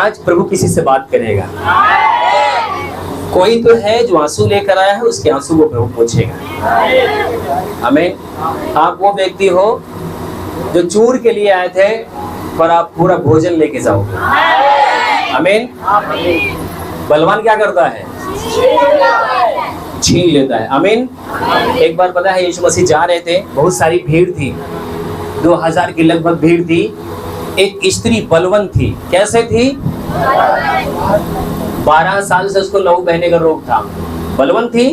आज प्रभु किसी से बात करेगा। कोई तो है जो आंसू लेकर आया है, उसके आंसू को प्रभु पोंछेगा। आमीन। आप वो व्यक्ति हो जो चूर के लिए आए थे, पर आप पूरा भोजन लेके जाओगे। आमीन। बलवान क्या करता है? छीन लेता है। आमीन। एक बार पता है यीशु मसीह जा रहे थे, बहुत सारी भीड़ थी, 2000 की लगभग भीड़ थी। एक स्त्री बलवंत थी। कैसे थी? 12 साल से उसको लहू बहने का रोग था। बलवंत थी।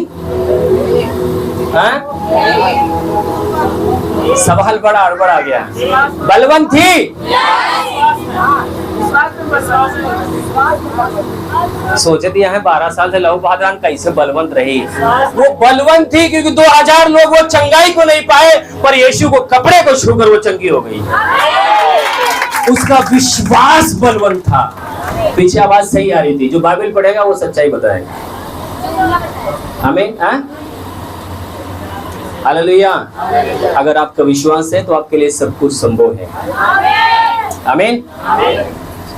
सवाल बड़ा अड़बड़ आ गया। बलवंत थी। सोचे थे यहाँ 12 साल से लहू बहादुर कैसे बलवंत रही। वो बलवंत थी क्योंकि 2000 लोग वो चंगाई को नहीं पाए, पर यीशु को कपड़े को छूकर वो चंगी हो गई। उसका विश्वास बलवंत था। पीछे आवाज सही आ रही थी। जो बाइबल पढ़ेगा वो सच्चाई बताएगा। आमीन। हालेलुया। अगर आपका विश्वास है तो आपके लिए सब कुछ संभव है। आमीन।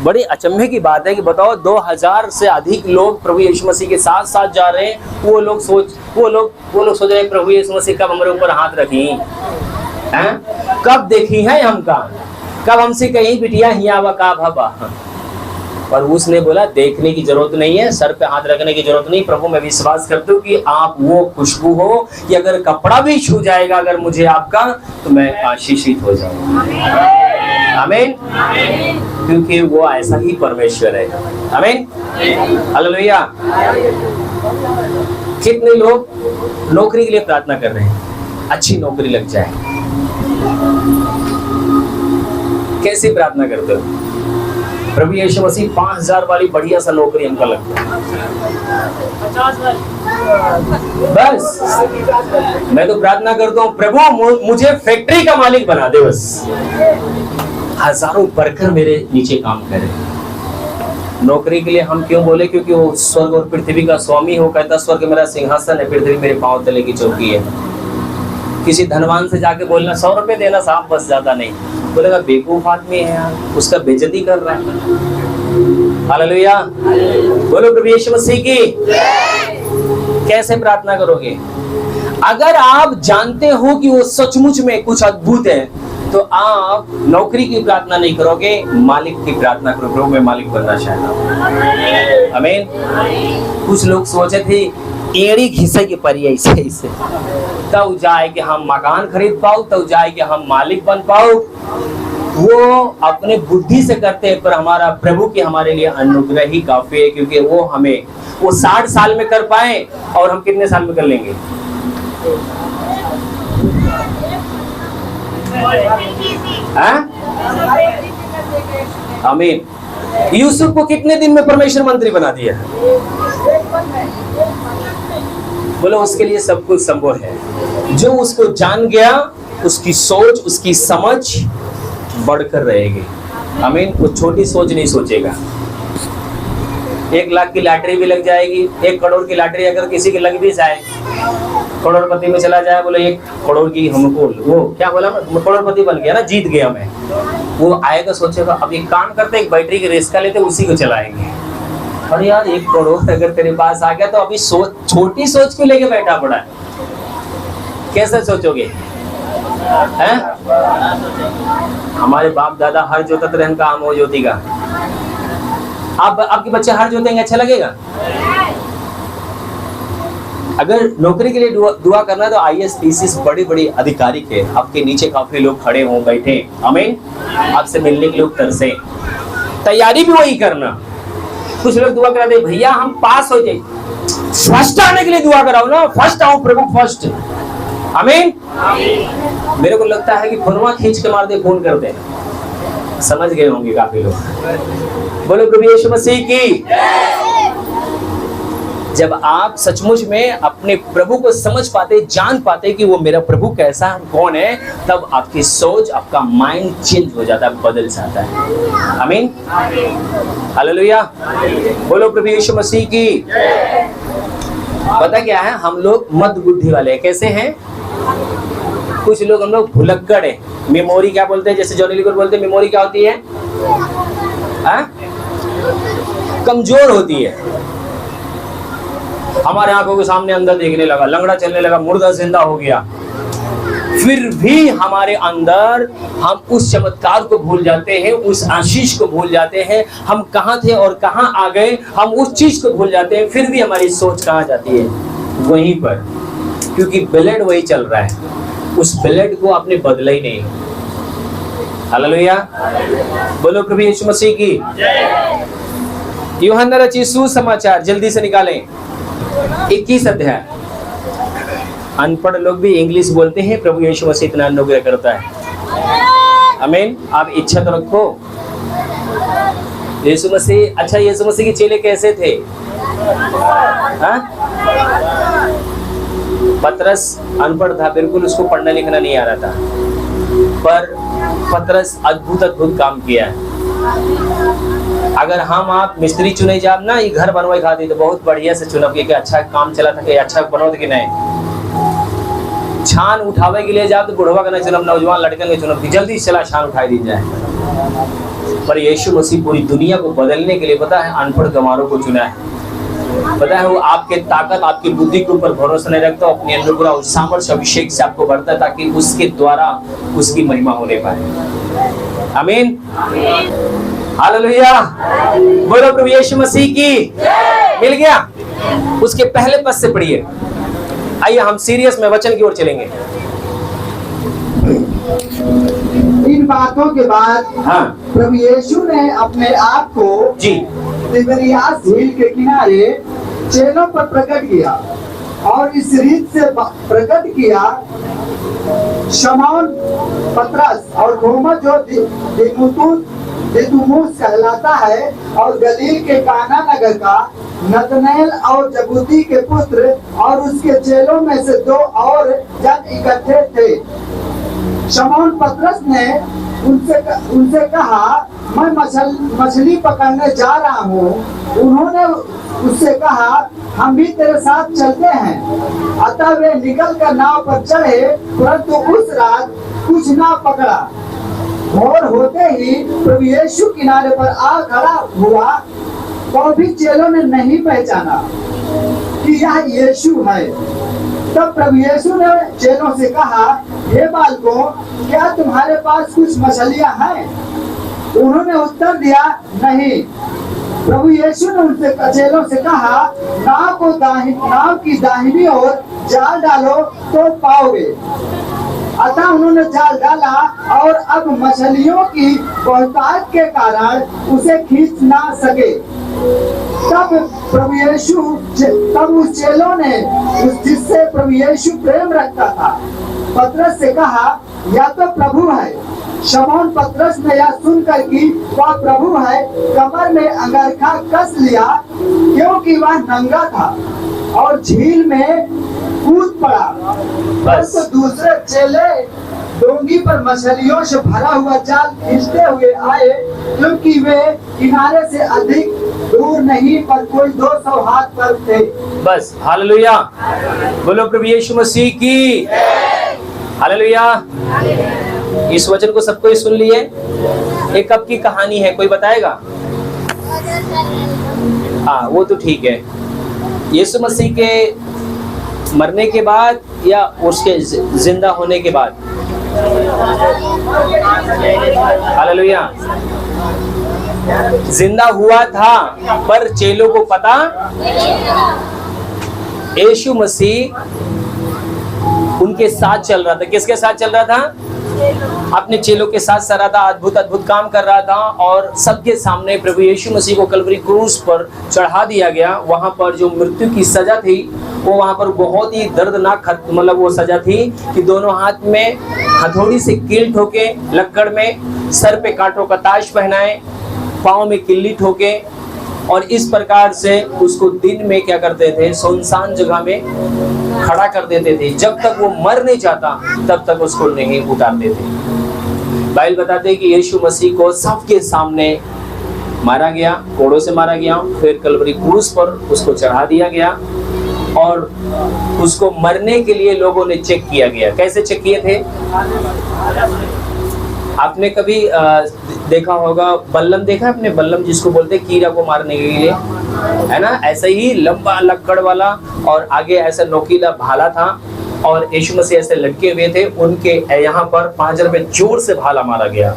बड़ी अचंभे की बात है कि बताओ 2000 से अधिक लोग प्रभु यीशु मसीह के साथ साथ जा रहे हैं। वो लोग सोच रहे हैं प्रभु यीशु मसीह कब हमारे ऊपर हाथ रखी हैं? कब देखी है हमका? कब हमसे कहीं बिटिया हियावा का भाबा? पर उसने बोला देखने की जरूरत नहीं है, सर पे हाथ रखने की जरूरत नहीं। प्रभु मैं विश्वास करता हूँ कि आप वो खुशबू हो कि अगर कपड़ा भी छू जाएगा अगर मुझे आपका, तो मैं आशीषित हो जाऊंगा। आमीन। क्योंकि वो ऐसा ही परमेश्वर है। आमीन। हालेलुया। कितने लोग नौकरी के लिए प्रार्थना कर रहे हैं, अच्छी नौकरी लग जाए। कैसे प्रार्थना करते हो? प्रभु यीशु मसीह 5000 वाली बढ़िया सा नौकरी हमको लगता है। बस मैं तो प्रार्थना करता हूँ प्रभु मुझे फैक्ट्री का मालिक बना दे, बस हजारों वर्कर मेरे नीचे काम करे। नौकरी के लिए हम क्यों बोले? क्योंकि वो स्वर्ग और पृथ्वी का स्वामी हो। कहता स्वर्ग मेरा सिंहासन है, पृथ्वी मेरे पांव तले की चौकी है। किसी धनवान से जाके बोलना 100 रुपए देना साहब, बस ज्यादा नहीं। बोलेगा बेवकूफ आदमी है यार, उसका बेइज्जती कर रहा है। हालेलुया। बोलो प्रभु यीशु मसीह की। कैसे प्रार्थना करोगे? अगर आप जानते हो कि वो सचमुच में कुछ अद्भुत है, तो आप नौकरी की प्रार्थना नहीं करोगे, मालिक की प्रार्थना करो। प्रभु मैं मालिक बनना चाहता हूँ। आमीन। कुछ लोग सोचे थे एड़ी घिसे की परी ऐसे तब जाए कि हम मकान खरीद पाओ, तब जाए कि हम मालिक बन पाओ। वो अपने बुद्धि से करते हैं, पर हमारा प्रभु की हमारे लिए अनुग्रह ही काफी है। क्योंकि वो हमें वो 60 साल में कर पाए और हम कितने साल में कर लेंगे? आमीन। यूसुफ को कितने दिन में परमेश्वर मंत्री बना दिया? बोलो उसके लिए सब कुछ संभव है। जो उसको जान गया, उसकी सोच उसकी समझ बढ़कर रहेगी। आमीन। वो छोटी सोच नहीं सोचेगा। 1 लाख की लॉटरी भी लग जाएगी, 1 करोड़ की लॉटरी अगर किसी की लग भी जाए, करोड़पति में चला जाए, बोले 1 करोड़ की हमको, वो क्या बोला, करोड़पति बन गया ना, जीत गया मैं। वो आएगा सोचेगा अब एक काम करते, एक बैटरी की रिक्शा लेते, उसी को चलाएंगे। अरे यार 1 करोड़ अगर तेरे पास आ गया तो अभी छोटी सोच क्यों लेके बैठा पड़ा है? कैसे सोचोगे? हैं? हमारे बाप दादा हर जोतत रहन का आम हो ज्योति का। आप आपके बच्चे हर जोतेंगे, अच्छा लगेगा? अगर नौकरी के लिए दुआ करना है तो IAS PCS बड़ी बड़ी अधिकारी के आपके नीचे काफी लोग खड़े हों, बैठे। आमीन। आपसे मिलने के लोग तरसे। तैयारी भी वही करना। कुछ लोग दुआ करा दे भैया हम पास हो जाए, फर्स्ट आने के लिए दुआ कराओ ना, फर्स्ट आओ प्रभु फर्स्ट। आमीन। मेरे को लगता है कि फोनवा खींच के मार दे, फोन कर दे। समझ गए होंगे काफी लोग। बोलो प्रभु यीशु मसीह की। जब आप सचमुच में अपने प्रभु को समझ पाते, जान पाते कि वो मेरा प्रभु कैसा है, कौन है, तब आपकी सोच, आपका माइंड चेंज हो जाता है, बदल जाता है। आमीन। हालेलुया। बोलो प्रभु यीशु मसीह की। पता क्या है, हम लोग मद बुद्धि वाले हैं। कैसे हैं? कुछ लोग हम लोग भुलक्कड़ है। मेमोरी क्या बोलते हैं, जैसे जॉनी लीवर बोलते हैं, मेमोरी क्या होती है? कमजोर होती है। हमारे आंखों के सामने अंदर देखने लगा, लंगड़ा चलने लगा, मुर्दा जिंदा हो गया, फिर भी हमारे अंदर हम उस चमत्कार को भूल जाते हैं, उस आशीष को भूल जाते हैं। हम कहाँ थे और कहाँ आ गए, हम उस चीज को भूल जाते हैं। फिर भी हमारी सोच कहाँ जाती है? वहीं पर, क्योंकि ब्लड वही चल रहा है, उस ब्लड को आपने बदला ही नहीं। हालेलुया, बोलो प्रभु यीशु मसीह की। यूहन्ना रचित सुसमाचार, जल्दी से निकालें, 21 अध्याय। अनपढ़ लोग भी इंग्लिश बोलते हैं, प्रभु यीशु मसीह इतना अनुग्रह करता है। आमीन। आप इच्छा तो रखो। यीशु मसीह, अच्छा यीशु मसीह के चेले कैसे थे? पतरस अनपढ़ था, बिल्कुल उसको पढ़ना लिखना नहीं आ रहा था, पर पतरस अद्भुत अद्भुत काम किया है। अगर हम आप मिस्त्री चुने जाब ना, ये घर बनवाई खाते तो बहुत बढ़िया से चुनब कि अच्छा काम चला था कि अच्छा बनोगे कि नहीं। छान उठावे के लिए जाओ तो बुढ़वा का नहीं चुनब, नौजवान लड़कन के चुनब कि जल्दी चला छान उठाई दी जाए। पर यीशु मसीह पूरी दुनिया को बदलने के लिए, पता है, अनपढ़ गंवारों को चुना है। पता है, वो आपके ताकत, आपकी बुद्धि के ऊपर भरोसा नहीं रखता, अपने अंदर पूरा सामर्थ्य अभिषेक से आपको भरता है ताकि उसके द्वारा उसकी महिमा होने पाए। आमीन, हालेलुया, बोलो प्रभु यीशु मसीह की। मिल गया? उसके पहले पद से पढ़िए। आइए हम सीरियस में वचन की ओर चलेंगे। इन बातों के बाद हाँ, प्रभु यीशु ने अपने आप को जी तिबरियास झील के किनारे चेलों पर प्रकट किया और इस रीत से प्रकट किया, शमौन पतरस और थोमा जो दिदुमुस कहलाता है और गलील के काना नगर का नतनएल और जबूदी के पुत्र और उसके चेलों में से 2 और जन इकट्ठे थे। शमौन पतरस ने उनसे कहा, मैं मछली पकड़ने जा रहा हूँ। उन्होंने उससे कहा, हम भी तेरे साथ चलते हैं। अतः वे निकल कर नाव पर चढ़े, परंतु उस रात कुछ ना पकड़ा। भोर होते ही प्रभु यीशु किनारे पर आ खड़ा हुआ, तो भी चेलों ने नहीं पहचाना कि यह यीशु है। तब प्रभु यीशु ने चेलों से कहा, हे बालकों, क्या तुम्हारे पास कुछ मछलियां हैं? उन्होंने उत्तर दिया, नहीं। प्रभु यीशु ने उनसे चेलों से कहा, नाव की दाहिनी ओर जाल डालो तो पाओगे। अतः उन्होंने जाल डाला और अब मछलियों की बहुतायत के कारण उसे खींच ना सके। तब उस चेलों ने जिससे प्रभु यीशु प्रेम रखता था पतरस से कहा, या तो प्रभु है। शमौन पतरस ने यह सुनकर कि वह प्रभु है, कमर में अंगरखा कस लिया, क्योंकि वह नंगा था, और झील में कूद पड़ा। बस तो दूसरे चेले डोंगी पर मछलियों से भरा हुआ जाल खींचते हुए आए, क्योंकि वे किनारे से अधिक दूर नहीं पर कोई 200 हाथ पर थे। बस, हालेलुया, बोलो प्रभु यीशु मसीह की। हालेलुया। इस वचन को सबको सुन लिए? ये कब की कहानी है, कोई बताएगा? हाँ, वो तो ठीक है। यीशु मसीह के मरने के बाद या उसके जिंदा होने के बाद? हालेलुया। जिंदा हुआ था, पर चेलों को पता। यीशु मसीह उनके साथ चल रहा था। किसके साथ चल रहा था? अपने चेलों के साथ चल रहा था, अद्भुत अद्भुत काम कर रहा था, और सबके सामने प्रभु यीशु मसीह को कलवरी क्रूस पर चढ़ा दिया गया। वहां पर जो मृत्यु की सजा थी, वो वहां पर बहुत ही दर्दनाक, मतलब वो सजा थी कि दोनों हाथ में हथौड़ी से कील ठोके, लक्कड़ में, सर पे कांटों का ताज पहनाए, पाँव में किल्ली ठोके, और इस प्रकार से उसको दिन में क्या करते थे, सुनसान जगह में खड़ा कर देते थे। जब तक वो मर नहीं जाता तब तक उसको नहीं उतारते थे। बाइबल बताते हैं कि यीशु मसीह को सबके सामने मारा गया, कोड़ों से मारा गया, फिर कलवरी क्रूस पर उसको चढ़ा दिया गया, और उसको मरने के लिए लोगों ने चेक किया गया। कैसे चेक किए थे? आपने कभी देखा होगा, बल्लम देखा है आपने? बल्लम जिसको बोलते हैं कीड़ा को मारने के लिए, है ना? ऐसे ही लंबा लक्कड़ वाला और आगे ऐसा नोकीला भाला था और यीशु मसीह ऐसे लटके हुए थे, उनके यहाँ पर पांजर में जोर से भाला मारा गया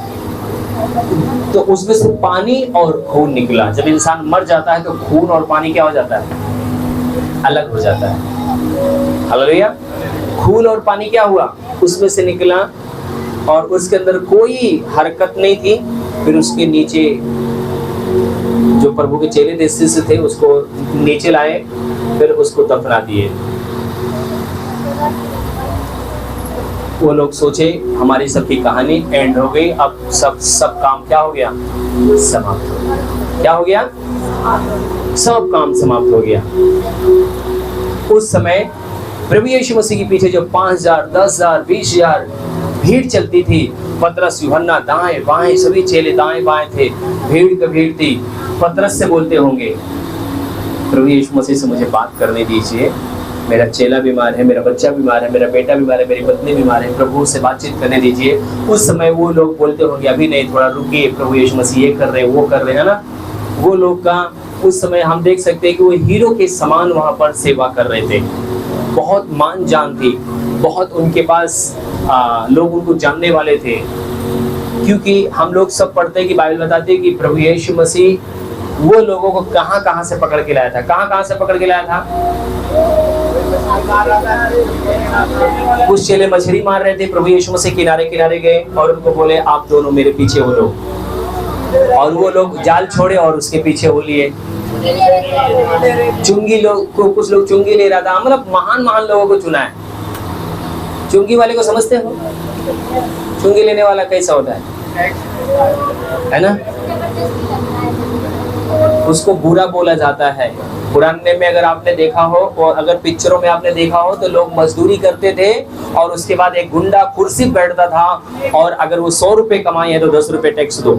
तो उसमें से पानी और खून निकला। जब इंसान मर जाता है तो खून और पानी क्या हो जाता है? अलग हो जाता है। हालेलुया। खून और पानी क्या हुआ? उसमें से निकला और उसके अंदर कोई हरकत नहीं थी। फिर उसके नीचे जो प्रभु के चेले थे, शिष्य थे, उसको नीचे लाए, फिर उसको दफना दिए। वो लोग सोचे हमारी सबकी कहानी एंड हो गई, अब सब काम क्या हो गया? समाप्त हो गया। क्या हो गया? सब काम समाप्त हो गया। उस समय प्रभु यीशु मसीह के पीछे जो 5,000, 10,000, 20,000 भीड़ चलती थी, पतरस, यूहन्ना दाएं बाएं, सभी चेले दाएं बाएं थे, भीड़ का भीड़ थी। पतरस से बोलते होंगे, प्रभु यीशु मसीह से मुझे बात करने दीजिए, मेरा चेला बीमार है, मेरा बच्चा बीमार है, मेरा बेटा बीमार है, मेरी पत्नी बीमार है, प्रभु से बातचीत करने दीजिए। उस समय वो लोग बोलते होंगे, अभी नहीं, थोड़ा रुकिए, प्रभु यीशु मसीह ये कर रहे हैं, वो कर रहे हैं ना। वो लोग का उस समय हम देख सकते हैं कि वो हीरो के समान वहाँ पर सेवा कर रहे थे। बहुत मान जान थी, बहुत उनके पास लोग उनको जानने वाले थे, क्योंकि हम लोग सब पढ़ते हैं कि बाइबल बताती है कि प्रभु यीशु मसीह वो लोगों को कहाँ से पकड़ के लाया था। कहाँ से पकड़ के लाया था? कुछ चेले मछली मार रहे थे, प्रभु यीशु मसीह किनारे गए और उनको बोले, आप दोनों मेरे पीछे हो लो, और वो लोग जाल छोड़े और उसके पीछे हो लिए। चुंगी लोग को, कुछ लोग चुंगी ले रहा था, मतलब महान लोगों को चुना है। चुंगी वाले को समझते हो? चुंगी लेने वाला कैसा होता है ना? उसको बुरा बोला जाता है। पुराने में अगर आपने देखा हो और अगर पिक्चरों में आपने देखा हो तो लोग मजदूरी करते थे और उसके बाद एक गुंडा कुर्सी पर बैठता था और अगर वो 100 रुपए कमाए हैं तो 10 रुपए टैक्स दो,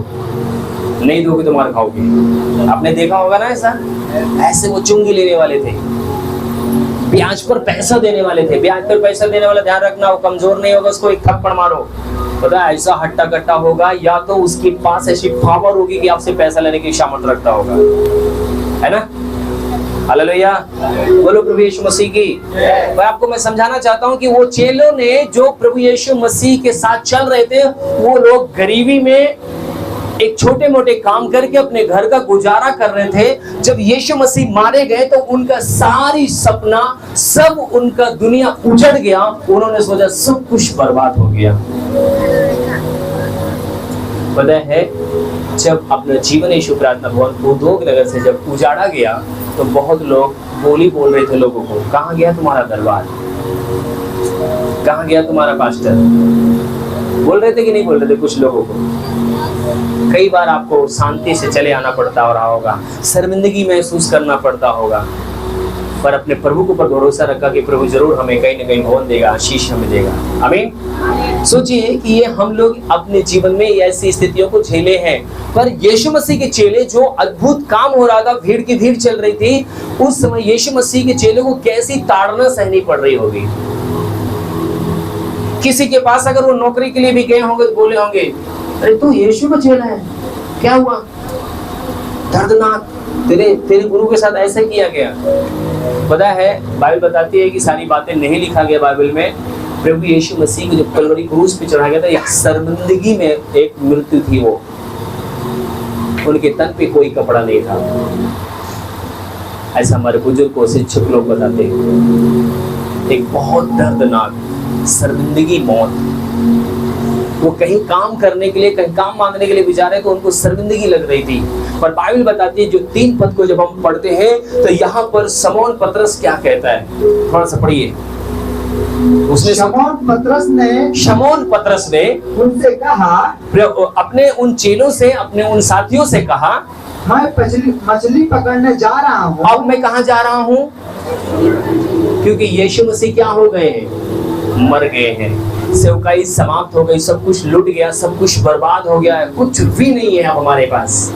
नहीं दोगे तो मार खाओगे। आपने देखा होगा ना ऐसा? ऐसे वो चुंगी लेने वाले थे, ब्याज पर पैसा देने वाले थे। ब्याज पर पैसा देने वाला ध्यान रखना, वो कमजोर नहीं होगा, उसको एक थप्पड़ मारो, पता है ऐसा हट्टा कट्टा होगा, या तो उसके पास ऐसी पावर होगी कि आपसे पैसा लेने की सामर्थ रखता होगा, है ना? हालेलुया, बोलो प्रभु यीशु मसीह की। पर आपको मैं समझाना चाहता हूँ कि वो चेलों ने जो प्रभु यीशु मसीह के साथ चल रहे थे, वो लोग गरीबी में एक छोटे मोटे काम करके अपने घर का गुजारा कर रहे थे। जब यीशु मसीह मारे गए तो उनका सारी सपना, सब उनका दुनिया उजड़ गया। उन्होंने सोचा सब कुछ बर्बाद हो गया। पता है, जब अपना जीवन यीशु प्रार्थना भवन उद्योग नगर से जब उजाड़ा गया तो बहुत लोग बोली बोल रहे थे लोगों को, कहाँ गया तुम्हारा दरबार, कहाँ गया तुम्हारा पास्टर? बोल रहे थे कि नहीं बोल रहे थे? कुछ लोगों को कई बार आपको शांति से चले आना पड़ता रहा होगा, शर्मिंदगी महसूस करना पड़ता होगा, पर अपने प्रभु के ऊपर भरोसा रखा कि प्रभु जरूर हमें कहीं ना कहीं भवन देगा, आशीष हमें देगा। आमीन। सोचिए कि ये हम लोग अपने जीवन में ऐसी स्थितियों को झेले हैं, पर यीशु मसीह के चेले जो अद्भुत काम हो रहा था, भीड़ की भीड़ चल रही थी, उस समय यीशु मसीह के चेलों को कैसी ताड़ना सहनी पड़ रही होगी। किसी के पास अगर वो नौकरी के लिए भी गए होंगे तो बोले होंगे, अरे तू यीशु का चेला है, क्या हुआ? दर्दनाक, तेरे गुरु के साथ ऐसा किया गया। पता है, बाइबल बताती है कि सारी बातें नहीं लिखा गया बाइबल में। प्रभु यीशु मसीह को जब कलवरी क्रूस पे चढ़ाया गया था, एक शर्मिंदगी में एक मृत्यु थी। वो उनके तन पे कोई कपड़ा नहीं था, ऐसा हमारे बुजुर्ग शिक्षक लोग बताते हैं। एक बहुत दर्दनाक शर्मिंदगी मौत। वो कहीं काम करने के लिए, कहीं काम मांगने के लिए भी जा रहे तो उनको शर्मिंदगी लग रही थी। पर बाइबल बताती है, जो 3 पद को जब हम पढ़ते हैं तो यहाँ पर शमौन पतरस क्या कहता है, थोड़ा सा पढ़िए। उसने शमौन पतरस ने उनसे कहा, अपने उन चेलों से, अपने उन साथियों से कहा, मैं मछली पकड़ने जा रहा हूँ। अब मैं कहाँ जा रहा हूँ? क्योंकि यीशु मसीह क्या हो गए हैं? मर गए हैं। सेवकाई समाप्त हो गई, सब कुछ लुट गया, सब कुछ बर्बाद हो गया है, कुछ भी नहीं है अब हमारे पास।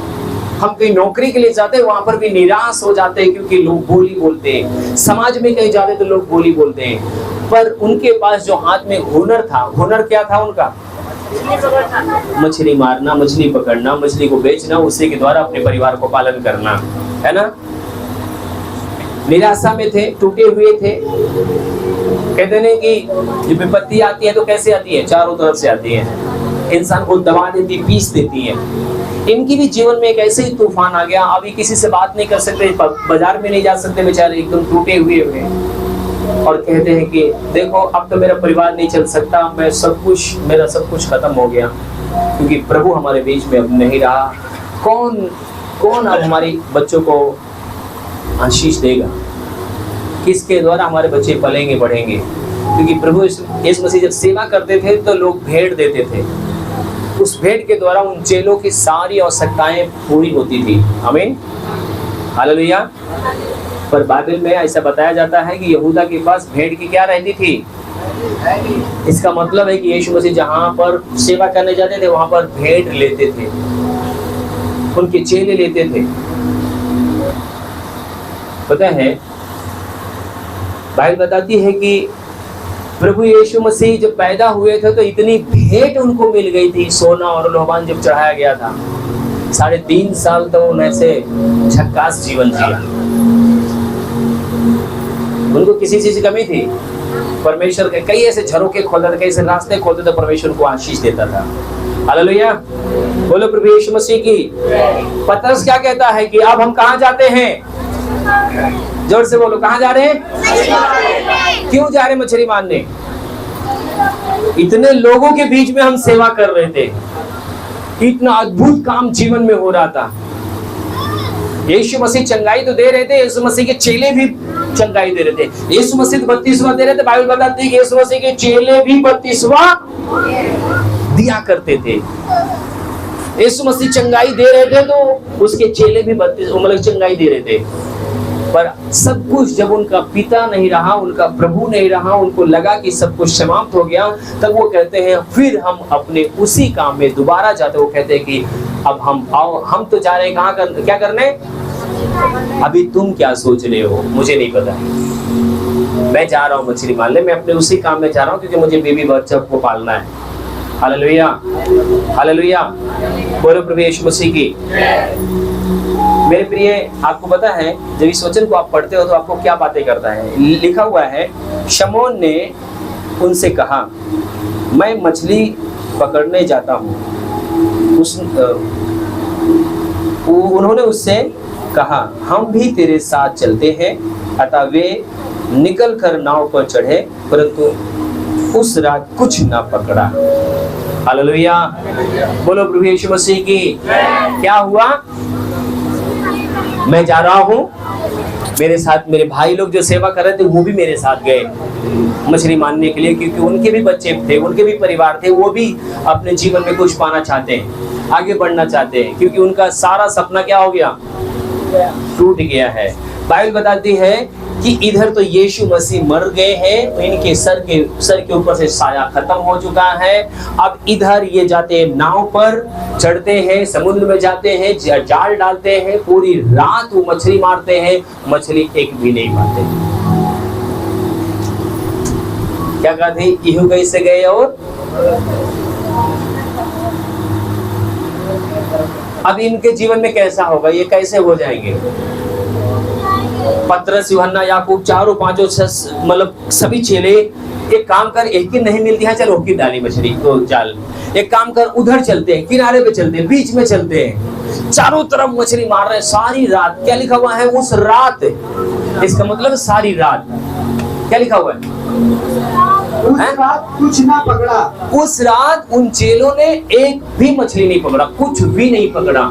हम कहीं नौकरी के लिए जाते हैं, वहां पर भी निराश हो जाते हैं क्योंकि लोग बोली बोलते हैं। समाज में कहीं जाते तो लोग बोली बोलते हैं, पर उनके पास जो हाथ में हुनर था, हुनर क्या था उनका? मछली मारना, मछली पकड़ना, मछली को बेचना, उसी के द्वारा अपने परिवार को पालन करना, है ना। निराशा में थे, टूटे हुए थे। कहते नहीं कि जब विपत्ति आती है तो कैसे आती है, चारों तरफ से आती है, इंसान को दबा देती, पीस देती है। इनकी भी जीवन में एक ऐसे ही तूफान आ गया। अभी किसी से बात नहीं कर सकते, बाजार में नहीं जा सकते, बेचारे एकदम टूटे हुए और कहते हैं कि देखो अब तो मेरा परिवार नहीं चल सकता, मैं सब कुछ, मेरा सब कुछ खत्म हो गया, क्योंकि प्रभु हमारे बीच में अब नहीं रहा। कौन अब हमारे बच्चों को आशीष देगा, किसके द्वारा हमारे बच्चे पलेंगे बढ़ेंगे। क्योंकि प्रभु यीशु मसीह जब सेवा करते थे तो लोग भेंट देते थे, उस भेंट के द्वारा उन चेलों की सारी आवश्यकताएं पूरी होती थी। आमीन, हालेलुया। पर बाइबल में ऐसा बताया जाता है कि यहूदा के पास भेंट की क्या रहती थी। इसका मतलब है कि यीशु मसीह जहां पर सेवा करने जाते थे वहां पर भेंट लेते थे, उनके चेले लेते थे। पता है बाइबल बताती है कि प्रभु यीशु मसीह जब पैदा हुए थे तो इतनी भेंट उनको मिल गई थी, सोना और लोबान जब चढ़ाया गया था। 3.5 साल तो उन्हें से झक्कास जीवन जिया, उनको किसी चीज की कमी थी। परमेश्वर के कई ऐसे झरोके खोलता था, कई ऐसे रास्ते खोलते थे, परमेश्वर को आशीष देता था। हालेलुया, बोलो प्रभु यीशु मसीह की। पतरस क्या कहता है कि अब हम कहाँ जाते हैं, जोर से बोलो, कहाँ जा रहे हैं? क्यों जा रहे हैं मछली मारने? इतने लोगों के बीच में हम सेवा कर रहे थे, इतना अद्भुत काम जीवन में हो रहा था। यीशु मसीह चंगाई तो दे रहे थे, यीशु मसीह के चेले भी चंगाई दे रहे थे। यीशु मसीह 32वां दे रहे थे, बाइबल बताती है कि यीशु मसीह के चेले भी 32वां दिया करते थे। यीशु मसीह चंगाई दे रहे थे तो उसके चेले भी 32 मतलब चंगाई दे रहे थे। पर सब कुछ जब उनका पिता नहीं रहा, उनका प्रभु नहीं रहा, उनको लगा कि सब कुछ समाप्त हो गया, तब वो कहते हैं फिर हम अपने उसी काम में दोबारा जाते। वो कहते हैं कि अब हम आओ, हम तो जा रहे हैं कहाँ क्या करने, अभी तुम क्या सोच रहे हो मुझे नहीं पता, मैं जा रहा हूँ मछली मारने, मैं अपने उसी काम में जा रहा हूँ क्योंकि मुझे बेबी बच्चा को पालना है। हालेलुया, हालेलुया, बोलो प्रभु यीशु मसीह की। मेरे प्रिय, आपको पता है जब इस वचन को आप पढ़ते हो तो आपको क्या बातें करता है। लिखा हुआ है, शमौन ने उनसे कहा, मैं मछली पकड़ने जाता हूँ। उन्होंने उससे कहा, हम भी तेरे साथ चलते हैं। अतः वे निकल कर नाव पर चढ़े, परंतु उस रात कुछ ना पकड़ा। हालेलुया, बोलो प्रभु यीशु मसीह की। क्या हुआ? मैं जा रहा हूँ, मेरे साथ मेरे भाई लोग जो सेवा कर रहे थे वो भी मेरे साथ गए मछली मारने के लिए, क्योंकि उनके भी बच्चे थे, उनके भी परिवार थे, वो भी अपने जीवन में कुछ पाना चाहते हैं, आगे बढ़ना चाहते हैं, क्योंकि उनका सारा सपना क्या हो गया, टूट गया है। बाइबल बताती है कि इधर तो यीशु मसीह मर गए हैं, तो इनके सर के ऊपर से साया खत्म हो चुका है। अब इधर ये जाते हैं, नाव पर चढ़ते हैं, समुद्र में जाते हैं, जाल डालते हैं, पूरी रात वो मछली मारते हैं, मछली एक भी नहीं पाते। क्या कहते हैं, यीहू कैसे गए। और अब इनके जीवन में कैसा होगा, ये कैसे हो जाएंगे। पतरस, यूहन्ना, याकूब, चारों पांचों मतलब सभी चेले, एक काम कर, एक ही नहीं मिलती है, चल होकी डाली मछली तो जाल, एक काम कर, उधर चलते हैं, किनारे पे चलते हैं, बीच में चलते हैं, चारों तरफ मछली मार रहे हैं सारी रात। क्या लिखा हुआ है, उस रात, इसका मतलब सारी रात। क्या लिखा हुआ है, उस रात कुछ ना पकड़ा। उस रात उन चेलों ने एक भी मछली नहीं पकड़ा, कुछ भी नहीं पकड़ा।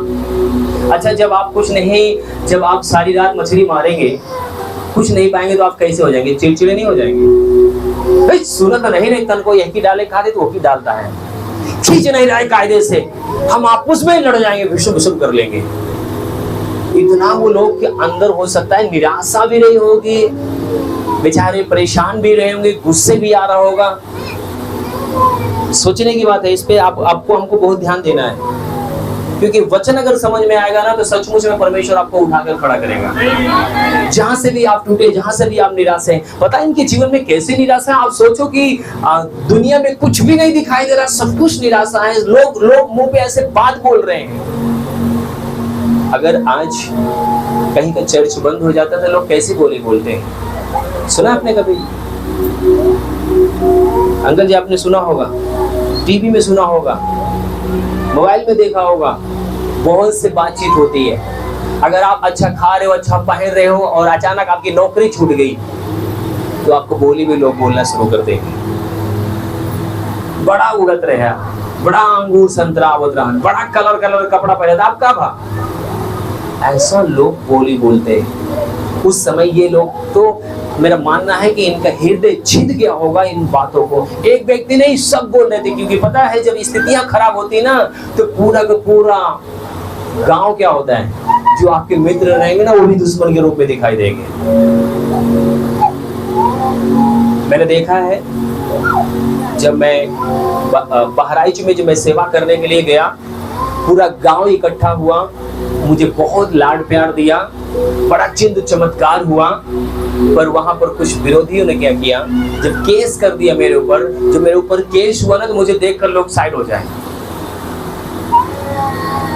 अच्छा, जब आप सारी रात मछली मारेंगे, कुछ नहीं पाएंगे तो आप कैसे हो जाएंगे, चिड़चिड़े नहीं हो जाएंगे। भाई सुना तो नहीं तन को यही डाले खा दे तो वो डालता है, खींच नहीं रहा है कायदे से, हम आपस में लड़ जाएंगे, विषम कर लेंगे। इतना वो लोग के अंदर हो सकता है, निराशा भी रही होगी, बेचारे परेशान भी रहे होंगे, गुस्से भी आ रहा होगा। सोचने की बात है, इस पे आपको हमको बहुत ध्यान देना है। क्योंकि वचन अगर समझ में आएगा ना तो सचमुच में परमेश्वर आपको उठाकर खड़ा करेगा। जहां से भी आप टूटे, जहां से भी आप निराश हैं, पता है इनके जीवन में कैसे निराशा है? आप सोचो कि दुनिया में कुछ भी नहीं दिखाई दे रहा, सब कुछ निराशा है। लोग मुंह पे ऐसे बात बोल रहे हैं। अगर आज कहीं का चर्च बंद हो जाता तो लोग कैसी बोली बोलते हैं? सुना आपने कभी? अंकल जी आपने सुना होगा, टीवी में सुना होगा, मोबाइल में देखा होगा, बहुत से बातचीत होती है। अगर आप अच्छा खा रहे हो, अच्छा पहन रहे हो और अचानक आपकी नौकरी छूट गई तो आपको बोली भी लोग बोलना शुरू कर देंगे। बड़ा उड़त रहा, बड़ा अंगूर संतरा अवतरण, बड़ा कलर कपड़ा पहना था, आप का भा? ऐसा लोग बोली बोलते हैं। उस समय ये लोग, तो मेरा मानना है कि इनका हृदय छिद गया होगा इन बातों को। एक व्यक्ति नहीं, सब बोल रहे थे, क्योंकि पता है जब स्थितियां खराब होती ना तो पूरा का पूरा गांव क्या होता है, जो आपके मित्र रहेंगे ना वो भी दुश्मन के रूप में दिखाई देंगे। मैंने देखा है जब मैं बहराइच में जब मैं सेवा करने के लिए गया, पूरा गांव इकट्ठा हुआ, मुझे बहुत लाड प्यार दिया, बड़ा चिंद चमत्कार हुआ। पर वहां पर कुछ विरोधियों ने क्या किया, जब केस कर दिया मेरे ऊपर, जब मेरे ऊपर केस हुआ ना तो मुझे देखकर लोग साइड हो जाए।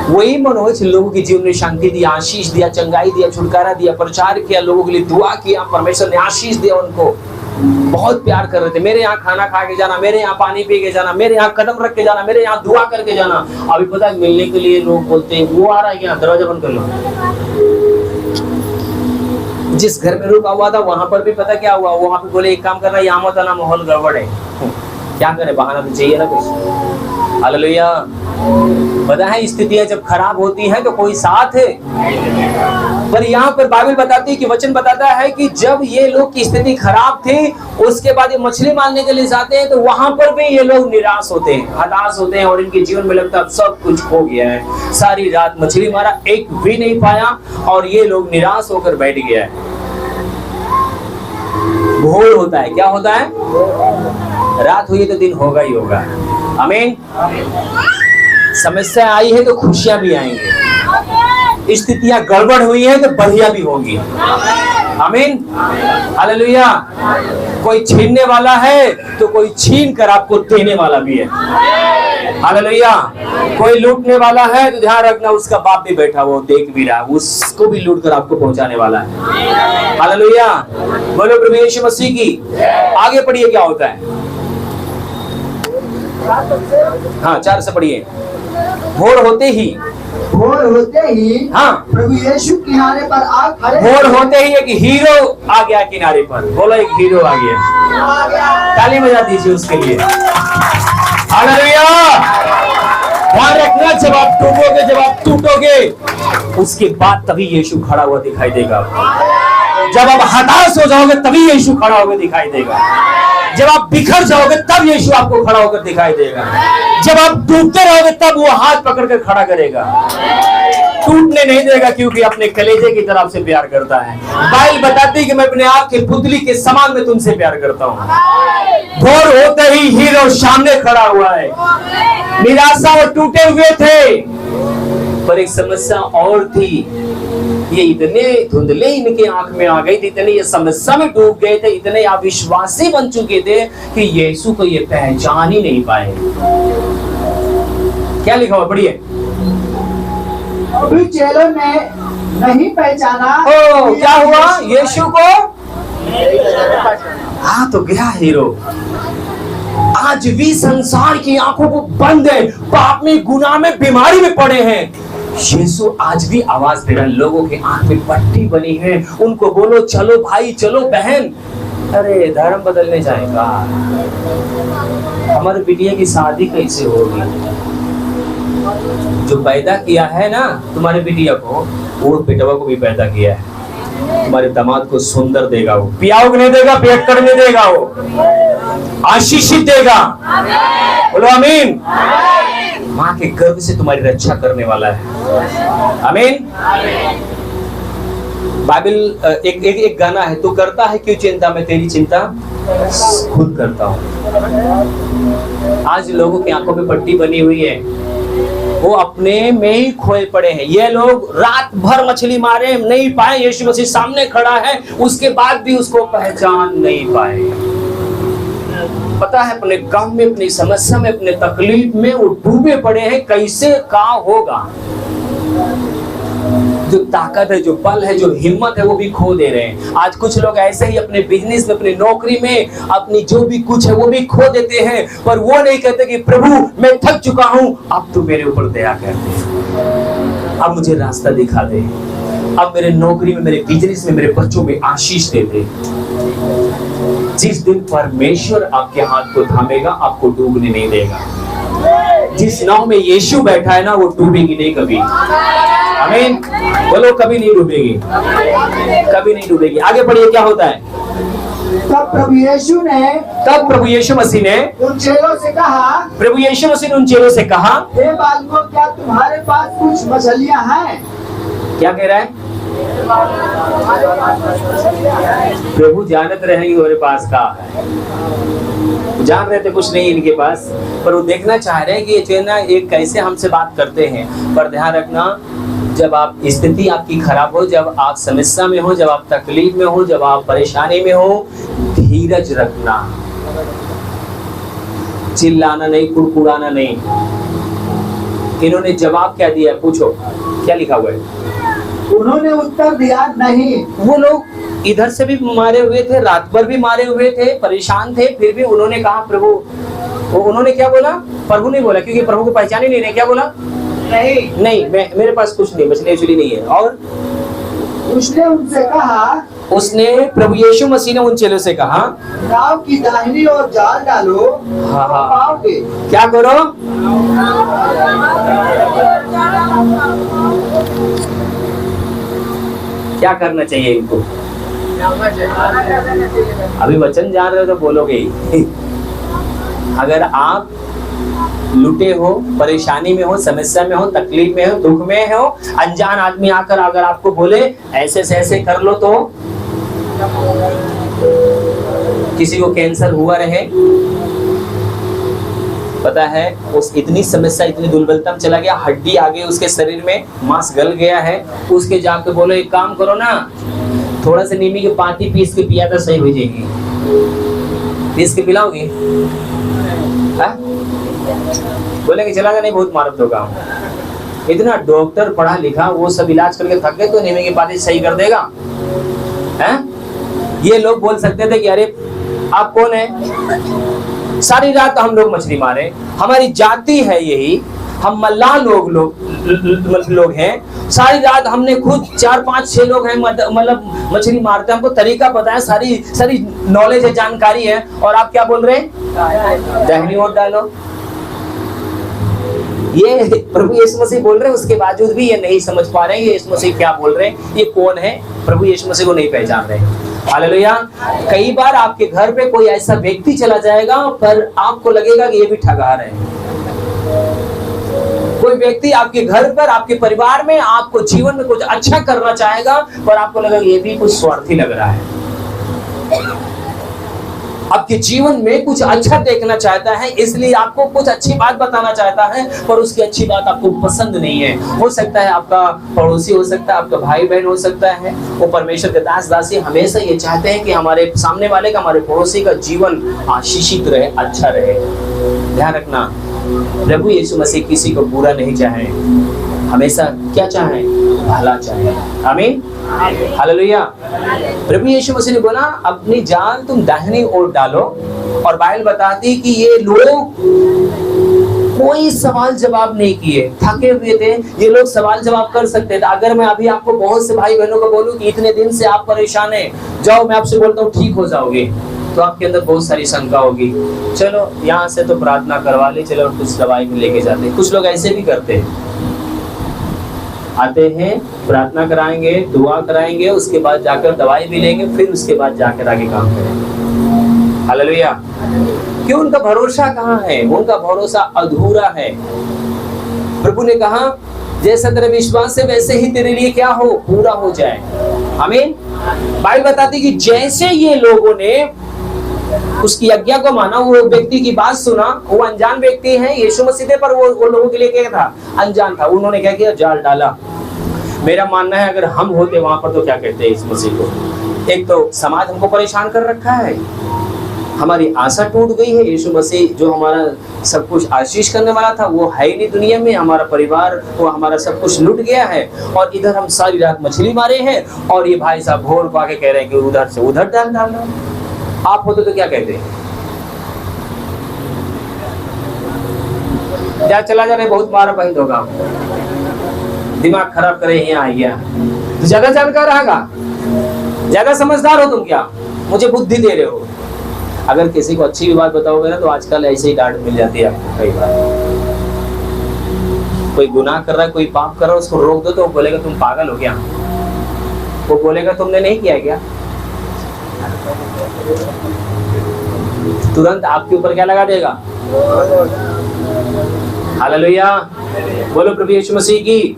वही मनोज लोगों के जीवन में शांति दिया, आशीष दिया, चंगाई दिया, छुटकारा दिया, प्रचार किया, लोगों के लिए दुआ किया, परमेश्वर ने आशीष दिया उनको। बहुत प्यार कर रहे थे। मेरे यहाँ खाना खा के जाना, मेरे यहाँ पानी पी के जाना, मेरे यहाँ कदम रख के जाना, मेरे यहाँ दुआ करके जाना। अभी पता है मिलने के लिए लोग बोलते हैं वो आ रहा है क्या, दरवाजा बंद कर लो। जिस घर में रुका हुआ था वहां पर भी पता क्या हुआ, वहां पे बोले एक काम करना, यहाँ मत आना, माहौल गड़बड़ है। क्या करे, बहाना तो चाहिए ना कुछ। हालेलुया। पता है स्थितियां जब खराब होती हैं तो कोई साथ है, पर यहाँ पर बाइबल बताती है कि वचन बताता है कि जब ये लोग की स्थिति खराब थी, उसके बाद ये मछली मारने के लिए जाते हैं तो वहां पर भी ये लोग निराश होते हैं, हताश होते हैं और इनके जीवन में लगता है सब कुछ खो गया है। सारी रात मछली मारा, एक भी नहीं पाया और ये लोग निराश होकर बैठ गया है। भोर होता है, क्या होता है? रात हुई तो दिन होगा ही होगा। आमीन। समस्या आई है तो खुशियां भी आएंगी, स्थितियां गड़बड़ हुई है तो बढ़िया भी होगी। आमीन। हालेलुया। कोई छीनने वाला है तो कोई छीन कर आपको देने वाला भी है। हालेलुया। कोई लूटने वाला है तो ध्यान रखना उसका बाप भी बैठा वो देख भी रहा, उसको भी लूट कर आपको पहुंचाने वाला है। हालेलुया। बोलो प्रभु यीशु मसीह की। आगे पढ़िए क्या होता है। हाँ 4 से पढ़िए। भोर होते ही हाँ प्रभु यीशु किनारे पर आ खड़े। भोर होते ही एक हीरो आ गया किनारे पर। बोलो एक हीरो आ गया। ताली बजा दीजिए उसके लिए। हालेलुया। ध्यान रखना, जब आप डूबोगे, जब आप टूटोगे, उसके बाद तभी यीशु खड़ा हुआ दिखाई देगा। जब आप हताश हो जाओगे तभी यीशु खड़ा होकर दिखाई देगा। जब आप बिखर जाओगे तब यीशु आपको खड़ा होकर दिखाई देगा। जब आप डूबते रहोगे तब वो हाथ पकड़कर खड़ा करेगा, टूटने नहीं देगा, क्योंकि अपने कलेजे की तरफ से प्यार करता है। बाइबल बताती है कि मैं अपने आप के पुतली के समान में तुमसे प्यार करता हूँ। भोर होते ही हीरो सामने खड़ा हुआ है। निराशा और टूटे हुए थे, पर एक समस्या और थी। ये इतने धुंधले इनके आंख में आ गई थी, इतने ये समस्या में डूब गए थे, इतने अविश्वासी बन चुके थे कि यीशु को ये पहचान ही नहीं पाए। क्या लिखा हुआ पढ़िए। अभी चेलों ने नहीं पहचाना। ओ क्या हुआ? यीशु को हाँ तो गया हीरो। आज भी संसार की आंखों को बंद है, पाप में, गुनाह में, बीमारी में पड़े हैं। यीशु आज भी आवाज दे रहा है। लोगों के आंख में पट्टी बनी है, उनको बोलो चलो भाई, चलो बहन। अरे धर्म बदलने जाएगा। हमारे बिटिया की शादी कैसे होगी? जो पैदा किया है ना तुम्हारे बिटिया को, वो बेटवा को भी पैदा किया है। तुम्हारे दामाद को सुंदर देगा, वो पियाओ नहीं देगा, पेट करने देगा, वो आशीषित देगा। बोलो आमीन। माँ के गर्भ से तुम्हारी रक्षा करने वाला है। आमीन। बाइबल एक गाना है, तू करता है क्यों चिंता, मैं तेरी चिंता खुद करता हूँ। आज लोगों की आंखों पे पट्टी बनी हुई है, वो अपने में ही खोए पड़े हैं। ये लोग रात भर मछली मारे, नहीं पाए, यीशु मसीह सामने खड़ा है, उसके बाद भी उसको पहचान नहीं पाए। पता है, अपने काम में, अपनी समस्या में, अपने तकलीफ में वो डूबे पड़े हैं। कैसे क्या होगा? जो ताकत है, जो बल है, जो हिम्मत है, वो भी खो दे रहे हैं। आज कुछ लोग ऐसे ही अपने बिजनेस में, अपनी नौकरी में, अपनी जो भी कुछ है वो भी खो देते हैं, पर वो नहीं कहते कि प्रभु मैं थक चुका हूं, अब तू मेरे ऊपर दया कर दे, अब मुझे रास्ता दिखा दे, अब मेरे नौकरी में, मेरे बिजनेस में, मेरे बच्चों में आशीष दे दे। जिस दिन परमेश्वर आपके हाथ को थामेगा, आपको डूबने नहीं देगा। जिस नाव में यीशु बैठा है ना, वो डूबेगी नहीं कभी। आमीन। बोलो, कभी नहीं डूबेगी, कभी नहीं डूबेगी। आगे बढ़िए, क्या होता है? तब प्रभु यीशु मसीह ने उन चेलों से कहा, प्रभु यीशु मसीह ने उन चेलों से कहा, हे बालकों, क्या तुम्हारे पास कुछ मछलियां हैं? क्या कह रहा है? प्रभु जानत रहेंगे हमारे पास का है, जान रहे थे कुछ नहीं इनके पास, पर वो देखना चाह रहे हैं कि ये जो ना एक कैसे हमसे बात करते हैं। पर ध्यान रखना, जब आप स्थिति आपकी खराब हो, जब आप समस्या में हो, जब आप तकलीफ में हो, जब आप परेशानी में हो, धीरज रखना, चिल्लाना नहीं, कुड़कुड़ाना नहीं। इन्होंने जवाब क्या दिया? पूछो, क्या लिखा हुआ है? उन्होंने उत्तर दिया, नहीं। वो लोग इधर से भी मारे हुए थे, रात भर भी मारे हुए थे, परेशान थे, फिर भी उन्होंने कहा प्रभु, उन्होंने क्या बोला? प्रभु नहीं बोला, क्योंकि प्रभु को पहचान ही नहीं रहे। क्या बोला? नहीं, मेरे पास कुछ नहीं, मछली एक्चुअली नहीं है। और उसने उनसे कहा, उसने प्रभु यीशु मसीह ने उन चेलों से कहा, नाव की दाहिनी ओर जाल डालो, हाँ, हाँ। पाओगे। क्या करो? क्या करना चाहिए इनको? अभी वचन जान रहे हो तो बोलोगे ही। अगर आप लुटे हो, परेशानी में हो, समस्या में हो, तकलीफ में हो, दुख में हो, अनजान आदमी आकर अगर आपको बोले ऐसे से ऐसे कर लो, तो किसी को कैंसर हुआ रहे, पता है, उस इतनी समस्या, इतनी दुर्बलता में चला गया, हड्डी आ गई उसके शरीर में, मांस गल गया है, उसके जाके बोलो एक काम करो ना, थोड़ा सा नीमी की पाती पीस के पिया तो सही हो जाएगी। पीस के पिलाओगी? बोलेंगे चला नहीं, बहुत मारत होगा। इतना डॉक्टर पढ़ा लिखा, वो सब इलाज करके थक गए, तो नीमी की पाती सही कर देगा? है? ये लोग बोल सकते थे कि अरे आप कौन है? सारी रात हम लोग मछली मारे, हमारी जाति है यही, हम मल्लाह लोग हैं, सारी रात हमने खुद 4, 5, 6 लोग हैं, मतलब मछली मारते हैं, हमको तरीका पता है, सारी नॉलेज है, जानकारी है, और आप क्या बोल रहे हैं? दाहिनी ओर डालो। ये प्रभु यीशु मसीह बोल रहे हैं, उसके बावजूद भी ये नहीं समझ पा रहे हैं ये यीशु मसीह क्या बोल रहे हैं, ये कौन है। प्रभु यीशु मसीह को नहीं पहचान रहे। हालेलुया। कई बार आपके घर पे कोई ऐसा व्यक्ति चला जाएगा, पर आपको लगेगा कि ये भी ठगा रहे हैं। कोई व्यक्ति आपके घर पर, आपके परिवार में, आपको जीवन में कुछ अच्छा करना चाहेगा, पर आपको लगेगा ये भी कुछ स्वार्थी लग रहा है, आपके जीवन में कुछ अच्छा देखना चाहता है, इसलिए आपको कुछ अच्छी बात बताना चाहता है, पर उसकी अच्छी बात आपको पसंद नहीं है। हो सकता है आपका पड़ोसी, हो सकता है आपका भाई बहन, हो सकता है वो परमेश्वर के दास दासी हमेशा ये चाहते हैं कि हमारे सामने वाले का, हमारे पड़ोसी का जीवन आशीषित रहे, अच्छा रहे। ध्यान रखना, प्रभु यीशु मसीह किसी को बुरा नहीं चाहे, हमेशा क्या चाहे? भला चाहे। आमीन, हालेलुया। प्रभु यीशु मसीह ने बोला अपनी जान तुम दाहिनी ओर डालो, और बाइबल बताती कि ये लोग कोई सवाल जवाब नहीं किए, थके हुए थे। ये लोग सवाल जवाब कर सकते थे। अगर मैं अभी आपको बहुत से भाई बहनों को बोलूं कि इतने दिन से आप परेशान हैं, जाओ मैं आपसे बोलता हूँ ठीक हो जाओगे, तो आपके अंदर बहुत सारी शंका होगी, चलो यहाँ से तो प्रार्थना करवा ले, चलो कुछ दवाई में लेके जाते हैं। कुछ लोग ऐसे भी करते हैं, आते हैं, प्रार्थना कराएंगे, दुआ कराएंगे, उसके बाद जाकर दवाई भी लेंगे, फिर उसके बाद जाकर आगे काम करेंगे। हालेलुया। क्यों? उनका भरोसा कहाँ है? उनका भरोसा अधूरा है। प्रभु ने कहा जैसा तेरा विश्वास है वैसे ही तेरे लिए क्या हो? पूरा हो जाए। आमीन। बाइबल बताती कि जैसे ये लोगों ने उसकी आज्ञा को माना, वो व्यक्ति की बात सुना। वो अनजान व्यक्ति है, यीशु मसीह थे, पर वो लोगों के लिए क्या था? अनजान था। उन्होंने क्या किया? जाल डाला। मेरा मानना है अगर हम होते वहां पर तो क्या कहते हैं इस मसीह को? एक तो समाज हमको परेशान कर रखा है, हमारी आशा टूट गई है। यीशु मसीह जो हमारा सब कुछ आशीष करने वाला था वो है ही नहीं दुनिया में। हमारा परिवार, वो हमारा सब कुछ लूट गया है, और इधर हम सारी रात मछली मारे हैं, और ये भाई साहब भोर को आके कह रहे हैं कि उधर से उधर डालना। आप होते तो क्या कहते हैं? क्या चला जा रहे, बहुत मारा बहिंद होगा, दिमाग खराब करे, यहाँ आ गया तो ज्यादा जानकार आएगा, ज्यादा समझदार हो तुम क्या? मुझे बुद्धि दे रहे हो। अगर किसी को अच्छी भी बात बताओगे ना तो आजकल ऐसे ही डांट मिल जाती है आपको। कई बार कोई गुनाह कर रहा है, कोई पाप कर रहा है, उसको रोक दो तो वो बोलेगा तुम पागल हो क्या? वो बोलेगा तुमने नहीं किया क्या? तुरंत आपके ऊपर क्या लगा देगा? हालेलुया, बोलो प्रभु यीशु मसीह की।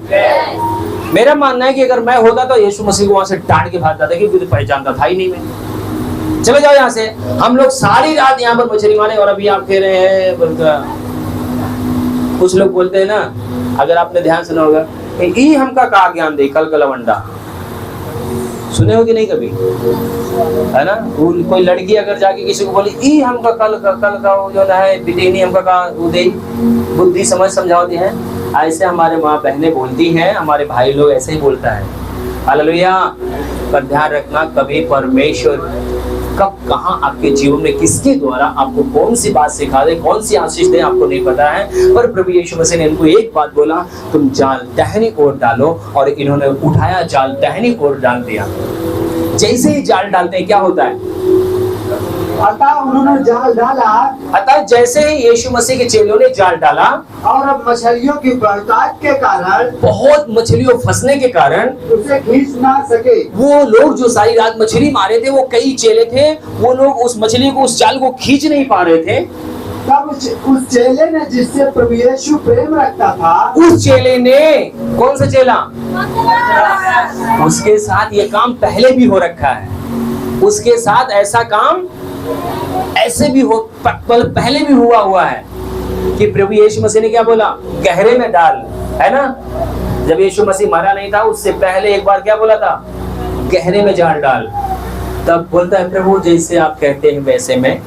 मेरा मानना है कि अगर मैं होता तो यीशु मसीह को वहां से डांट के भाग जाता, क्योंकि पहचानता था ही नहीं मैं। चले जाओ यहाँ से, हम लोग सारी रात यहाँ पर मछली मारे और अभी आप कह रहे हैं। कुछ लोग बोलते हैं ना, अगर आपने ध्यान सुना होगा, ई हमका का ज्ञान दे कल कलवंडा, सुने हो कि नहीं कभी? है ना? कोई लड़की अगर जाके किसी को बोली ई हमका कल का वो जो है बिटेनी हमका का उदय बुद्धि समझ समझाती है, ऐसे हमारे माँ बहनें बोलती हैं, हमारे भाई लोग ऐसे ही बोलता है। हालेलुया। पर ध्यान रखना, कभी परमेश्वर कब कहाँ आपके जीवन में किसके द्वारा आपको कौन सी बात सिखा दे, कौन सी आशीष दे, आपको नहीं पता है। पर प्रभु यीशु मसीह ने इनको एक बात बोला, तुम जाल दाहिनी ओर डालो, और इन्होंने उठाया जाल दाहिनी ओर डाल दिया। जैसे ही जाल डालते हैं क्या होता है? अतः उन्होंने जाल डाला। अतः जैसे ही यीशु मसीह के चेलों ने जाल डाला, और अब मछलियों की बहुतायत के कारण, बहुत मछलियों फंसने के कारण उसे खींच ना सके। वो लोग जो सारी रात मछली मारे थे, वो कई चेले थे, वो लोग उस मछली को, उस जाल को खींच नहीं पा रहे थे। तब उस चेले ने जिससे प्रभु यीशु प्रेम रखता था, उस चेले ने, कौन सा चेला? उसके साथ ये काम पहले भी हो रखा है, उसके साथ ऐसा काम ऐसे भी हो पहले भी हुआ है कि प्रभु यीशु मसीह ने क्या बोला? गहरे में डाल, है ना? जब यीशु मसीह मरा नहीं था उससे पहले एक बार क्या बोला था? गहरे में जाल डाल। तब बोलता है प्रभु जैसे आप कहते हैं वैसे मैं,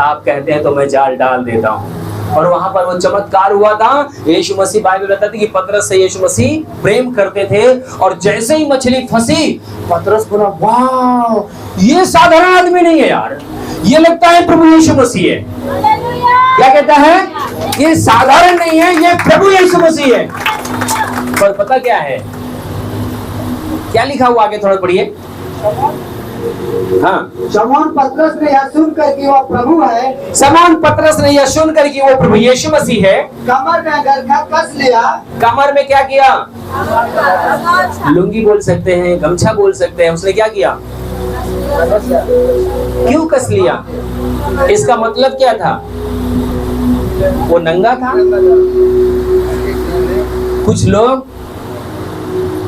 आप कहते हैं तो मैं जाल डाल देता हूँ। और वहां पर वो चमत्कार हुआ था। यीशु मसीह, बाइबल बताती कि पतरस से यीशु मसीह प्रेम करते थे, और जैसे ही मछली फंसी, पतरस बोला वाह ये साधारण आदमी नहीं है यार, ये लगता है प्रभु यीशु मसीह है। क्या कहता है? ये साधारण नहीं है, ये प्रभु यीशु मसीह है। पर पता क्या है, क्या लिखा हुआ आगे थोड़ा पढ़िए। हाँ, शमौन पतरस ने यह सुनकर कि वह प्रभु है, शमौन पतरस ने यह सुनकर कि वो प्रभु यीशु मसीह है, कमर में गरखा कस लिया। कमर में क्या किया? लुंगी बोल सकते हैं, गमछा बोल सकते हैं। उसने क्या किया? क्यों कस लिया? इसका मतलब क्या था? वो नंगा था। कुछ लोग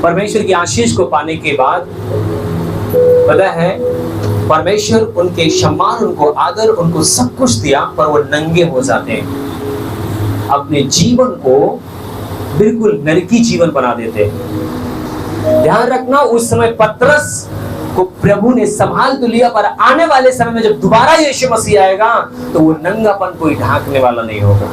परमेश्वर की आशीष को पाने के बाद, पता है, परमेश्वर उनके सम्मान, उनको आदर, उनको सब कुछ दिया, पर वो नंगे हो जाते हैं, अपने जीवन को बिल्कुल नरकी जीवन बना देते हैं। ध्यान रखना, उस समय पतरस को प्रभु ने संभाल तो लिया, पर आने वाले समय में जब दोबारा यीशु मसीह आएगा तो वो नंगापन कोई ढांकने वाला नहीं होगा।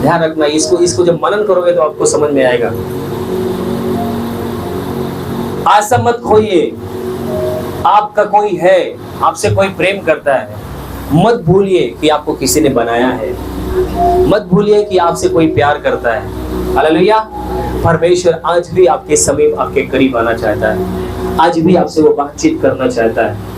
ध्यान रखना, इसको जब मनन करोगे तो आपको समझ में आएगा। आशा मत खोइए, आपका कोई है, आपसे कोई प्रेम करता है। मत भूलिए कि आपको किसी ने बनाया है, मत भूलिए कि आपसे कोई प्यार करता है। हालेलुया। परमेश्वर आज भी आपके समीप, आपके करीब आना चाहता है, आज भी आपसे वो बातचीत करना चाहता है।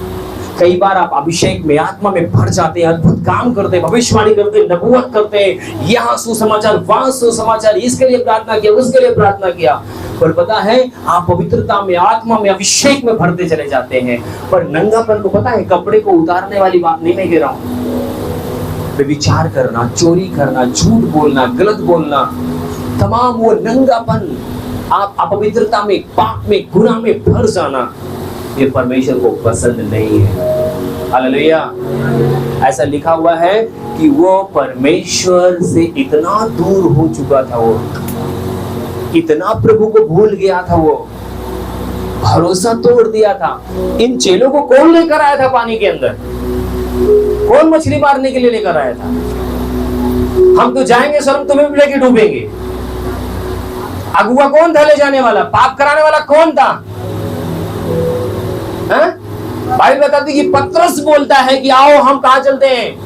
कई बार आप अभिषेक में, आत्मा में भर जाते हैं, अद्भुत काम करते हैं, भविष्यवाणी करते हैं, नबूवत करते हैं, यहाँ सुसमाचार, वहाँ सुसमाचार, इसके लिए प्रार्थना किया, उसके लिए प्रार्थना किया, पर पता है आप पवित्रता में, आत्मा में, अभिषेक में भरते चले जाते हैं, पर नंगापन को, पता है, कपड़े को उतारने वाली बात नहीं मैं कह रहा हूँ। विचार करना, चोरी करना, झूठ बोलना, गलत बोलना, तमाम वो नंगापन, आप अपवित्रता में, पाप में, गुनाह में भर जाना, ये परमेश्वर को पसंद नहीं है। हालेलुया। ऐसा लिखा हुआ है कि वो परमेश्वर से इतना दूर हो चुका था, वो इतना प्रभु को भूल गया था, वो भरोसा तोड़ दिया था। इन चेलों को कौन लेकर आया था पानी के अंदर? कौन मछली मारने के लिए लेकर आया था? हम तो जाएंगे सर, हम तुम्हें भी लेके डूबेंगे। अगुआ कौन था ले जाने वाला? पाप कराने वाला कौन था? बाइबल बताती कि पतरस बोलता है कि आओ हम कहां चलते हैं।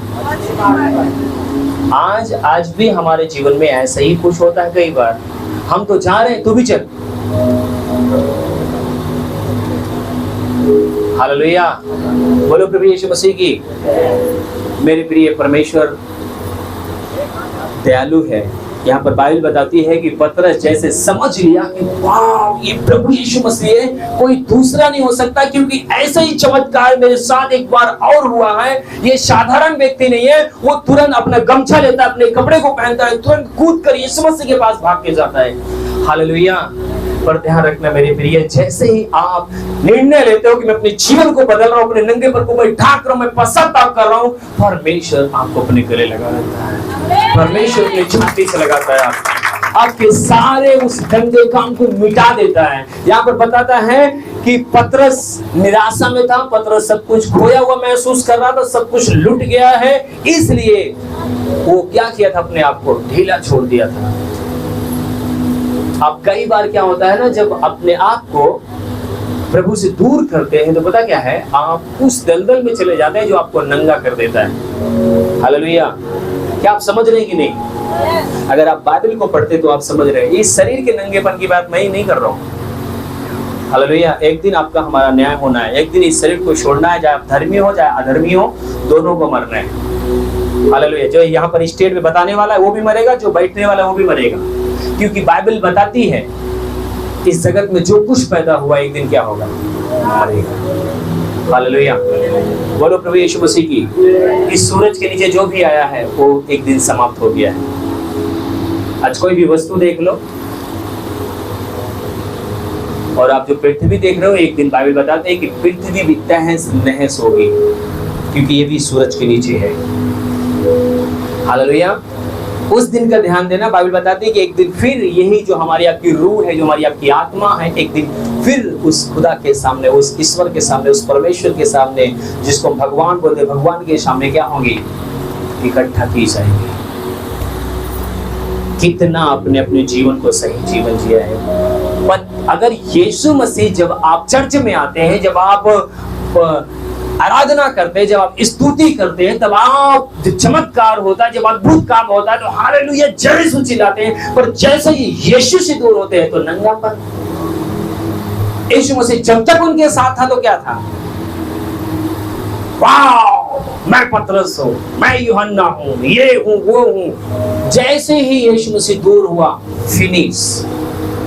आज भी हमारे जीवन में ऐसा ही कुछ होता है। कई बार हम तो जा रहे हैं, तू भी चल। हालेलुया। बोलो प्रभु यीशु मसीह की। मेरे प्रिय परमेश्वर दयालु है। यहाँ पर बाइबल बताती है कि पतरस जैसे समझ लिया कि वाह ये प्रभु यीशु मसीह है, कोई दूसरा नहीं हो सकता, क्योंकि ऐसा ही चमत्कार मेरे साथ एक बार और हुआ है। ये साधारण व्यक्ति नहीं है। वो तुरंत अपना गमछा लेता है, अपने कपड़े को पहनता है, तुरंत कूद कर यीशु मसीह के पास भाग के जाता है। हालेलुया। पर ध्यान रखना मेरे प्रिय, जैसे ही आप निर्णय लेते हो कि मैं अपने जीवन को बदल रहा हूं, अपने नंगेपन को मैं ढाक रहा हूं, मैं पश्चाताप कर रहा हूं, परमेश्वर आपको अपने गले लगा लेता है। परमेश्वर अपनी छाती से लगाता है आपके सारे उस गंदे काम को मिटा देता है। यहाँ पर बताता है कि पतरस निराशा में था, पतरस सब कुछ खोया हुआ महसूस कर रहा था, सब कुछ लुट गया है, इसलिए वो क्या किया था, अपने आप को ढीला छोड़ दिया था। अब कई बार क्या होता है ना, जब अपने आप को प्रभु से दूर करते हैं तो पता क्या है, आप उस दलदल में चले जाते हैं जो आपको नंगा कर देता है। हालेलुया। क्या आप समझ रहे हैं कि नहीं? अगर आप बाइबल को पढ़ते तो आप समझ रहे हैं। इस शरीर के नंगेपन की बात मैं नहीं कर रहा हूँ। हालेलुया। एक दिन आपका हमारा न्याय होना है, एक दिन इस शरीर को छोड़ना है, चाहे आप धर्मी हो चाहे अधर्मी हो, दोनों को मरना है। हालेलुया। जो यहाँ पर स्टेज में बताने वाला है वो भी मरेगा, जो बैठने वाला है वो भी मरेगा, क्योंकि बाइबल बताती है इस जगत में जो कुछ पैदा हुआ एक दिन क्या होगा, मरेगा। हालेलुया। बोलो प्रभु यीशु मसीह की। इस सूरज के नीचे जो भी आया है वो एक दिन समाप्त हो गया है। आज कोई भी वस्तु देख लो, और आप जो पृथ्वी देख रहे हो, एक दिन बाइबल बताते हैं कि पृथ्वी भी तहस नहस होगी, क्योंकि ये भी सूरज के नीचे है। हालेलुया। उस दिन का ध्यान देना। बाइबल बताती है कि एक दिन फिर यही जो हमारी आपकी रूह है, जो हमारी आपकी आत्मा है, एक दिन फिर उस खुदा के सामने, उस ईश्वर के सामने, उस परमेश्वर के सामने, जिसको हम भगवान बोलते हैं, भगवान के सामने क्या होंगी, इकट्ठा की जाएंगी। कितना अपने अपने जीवन को सही जीवन जिया है। पर अगर यीशु मसीह, जब आप चर्च में आते हैं, जब आप आराधना करते हैं, जब आप स्तुति करते हैं, तब आप चमत्कार होता है, जब अद्भुत काम होता है तो हालेलुया जय यीशु चिल्लाते हैं। पर जैसे ही यीशु से दूर होते हैं तो नंगापन। यीशु मसीह जब तक उनके साथ था तो क्या था, वाह मैं पतरस हूं, मैं यूहन्ना हूं, ये हूं वो हूं। जैसे ही यीशु मसीह दूर हुआ, फिनिश।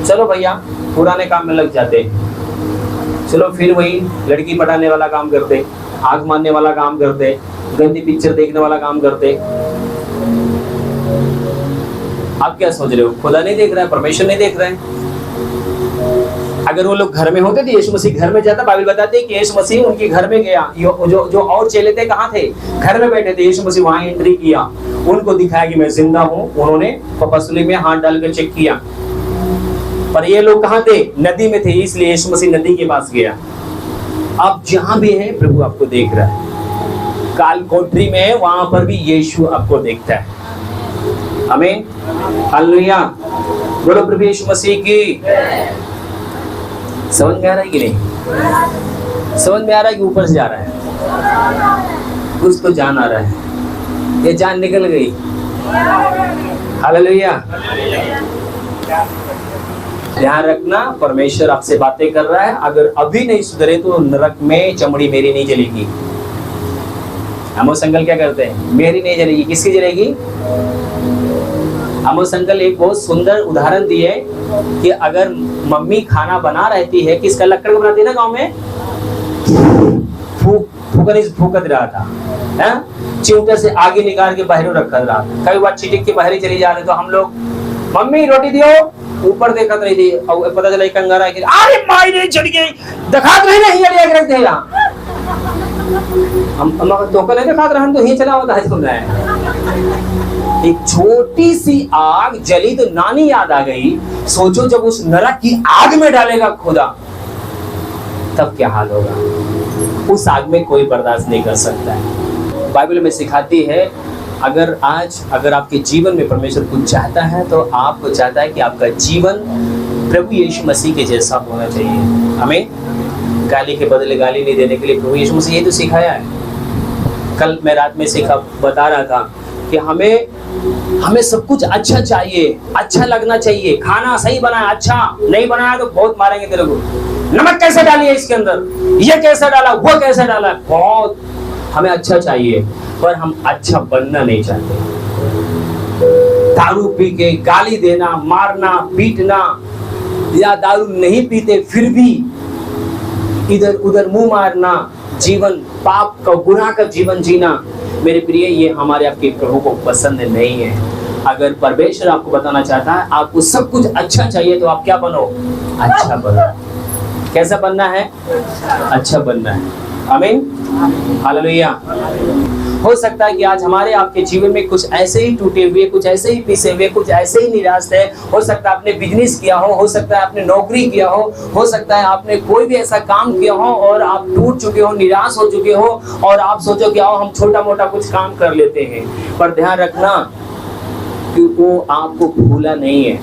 चलो भैया पुराने काम में लग जाते हैं, चलो फिर वही लड़की पटाने वाला काम करते, आग मारने वाला काम करते, गंदी पिक्चर देखने वाला काम करते। आप क्या सोच रहे हो, खुदा नहीं देख रहा है, परमेश्वर नहीं देख रहा है? अगर वो लोग घर में होते तो यीशु मसीह घर में जाता। बाइबल बताते हैं कि यीशु मसीह उनके घर में गया। जो और चेले थे कहाँ थे, घर में बैठे थे। यीशु मसीह वहां एंट्री किया, उनको दिखाया कि मैं जिंदा हूँ। उन्होंने पसली में हाथ डालकर चेक किया, पर ये लोग कहाँ थे, नदी में थे, इसलिए यीशु मसीह नदी के पास गया। आप जहां भी हैं प्रभु आपको देख रहा है। काल कोठरी में है, वहां पर भी यीशु आपको देखता है। आमीन। हालेलुया। बोलो प्रभु यीशु मसीह की। समझ में आ रहा है कि नहीं? समझ में आ रहा है कि ऊपर से जा रहा है? कुछ तो जान आ रहा है, ये जान निकल गई। हालेलुया। ध्यान रखना, परमेश्वर आपसे बातें कर रहा है। अगर अभी नहीं सुधरे तो नरक में चमड़ी मेरी नहीं जलेगी। आमोस अंकल क्या करते हैं, मेरी नहीं जलेगी, किसकी जलेगी? आमोस अंकल एक बहुत सुंदर उदाहरण दिए कि अगर मम्मी खाना बना रहती है, किसका लकड़ को बनाती है ना गांव में, फूकत रहा था, चिमटे से आगे निकाल के बाहर रखा रहा था। कई बार छिटक के बाहर चली जा रहे तो हम लोग, मम्मी रोटी दियो, ऊपर देखत रही थी और पता चला एक अंगारा कि अरे मायने चढ़ गई दिखात रही नहीं ये लेके रख देला हम तो को नहीं दिखात रहन तो ही चला होता है सुन रहा है। एक छोटी सी आग जली तो नानी याद आ गई। सोचो जब उस नरक की आग में डालेगा खुदा तब क्या हाल होगा। उस आग में कोई बर्दाश्त नहीं कर सकता है। बाइबल में सिखाती है अगर आपके जीवन में परमेश्वर कुछ चाहता है तो आपको चाहता है कि आपका जीवन प्रभु यीशु मसीह के जैसा होना चाहिए। हमें गाली के बदले गाली नहीं देने के लिए प्रभु यीशु मसीह ये तो सिखाया है। कल मैं रात में बता रहा था कि हमें सब कुछ अच्छा चाहिए, अच्छा लगना चाहिए। खाना सही बनाया, अच्छा नहीं बनाया तो बहुत मारेंगे तेरे को। नमक कैसे डाली है इसके अंदर, ये कैसे डाला, वो कैसे डाला, बहुत हमें अच्छा चाहिए पर हम अच्छा बनना नहीं चाहते। दारू पी के गाली देना, मारना, पीटना, या दारू नहीं पीते फिर भी इधर उधर मुंह मारना, जीवन पाप का गुनाह का जीवन जीना, मेरे प्रिय ये हमारे आपके प्रभु को पसंद नहीं है। अगर परमेश्वर आपको बताना चाहता है आपको सब कुछ अच्छा चाहिए तो आप क्या बनो, अच्छा बनो। कैसा बनना है, अच्छा बनना है। आमीन, हालेलुया। हो सकता है कि आज हमारे आपके जीवन में कुछ ऐसे ही टूटे हुए, कुछ ऐसे ही पिसे हुए, कुछ ऐसे ही निराश है। हो सकता है आपने बिजनेस किया हो सकता है आपने नौकरी किया हो सकता है आपने कोई भी ऐसा काम किया हो और आप टूट चुके हो, निराश हो चुके हो और आप सोचो कि आओ हम छोटा मोटा कुछ काम कर लेते हैं। पर ध्यान रखना कि वो आपको भूला नहीं है,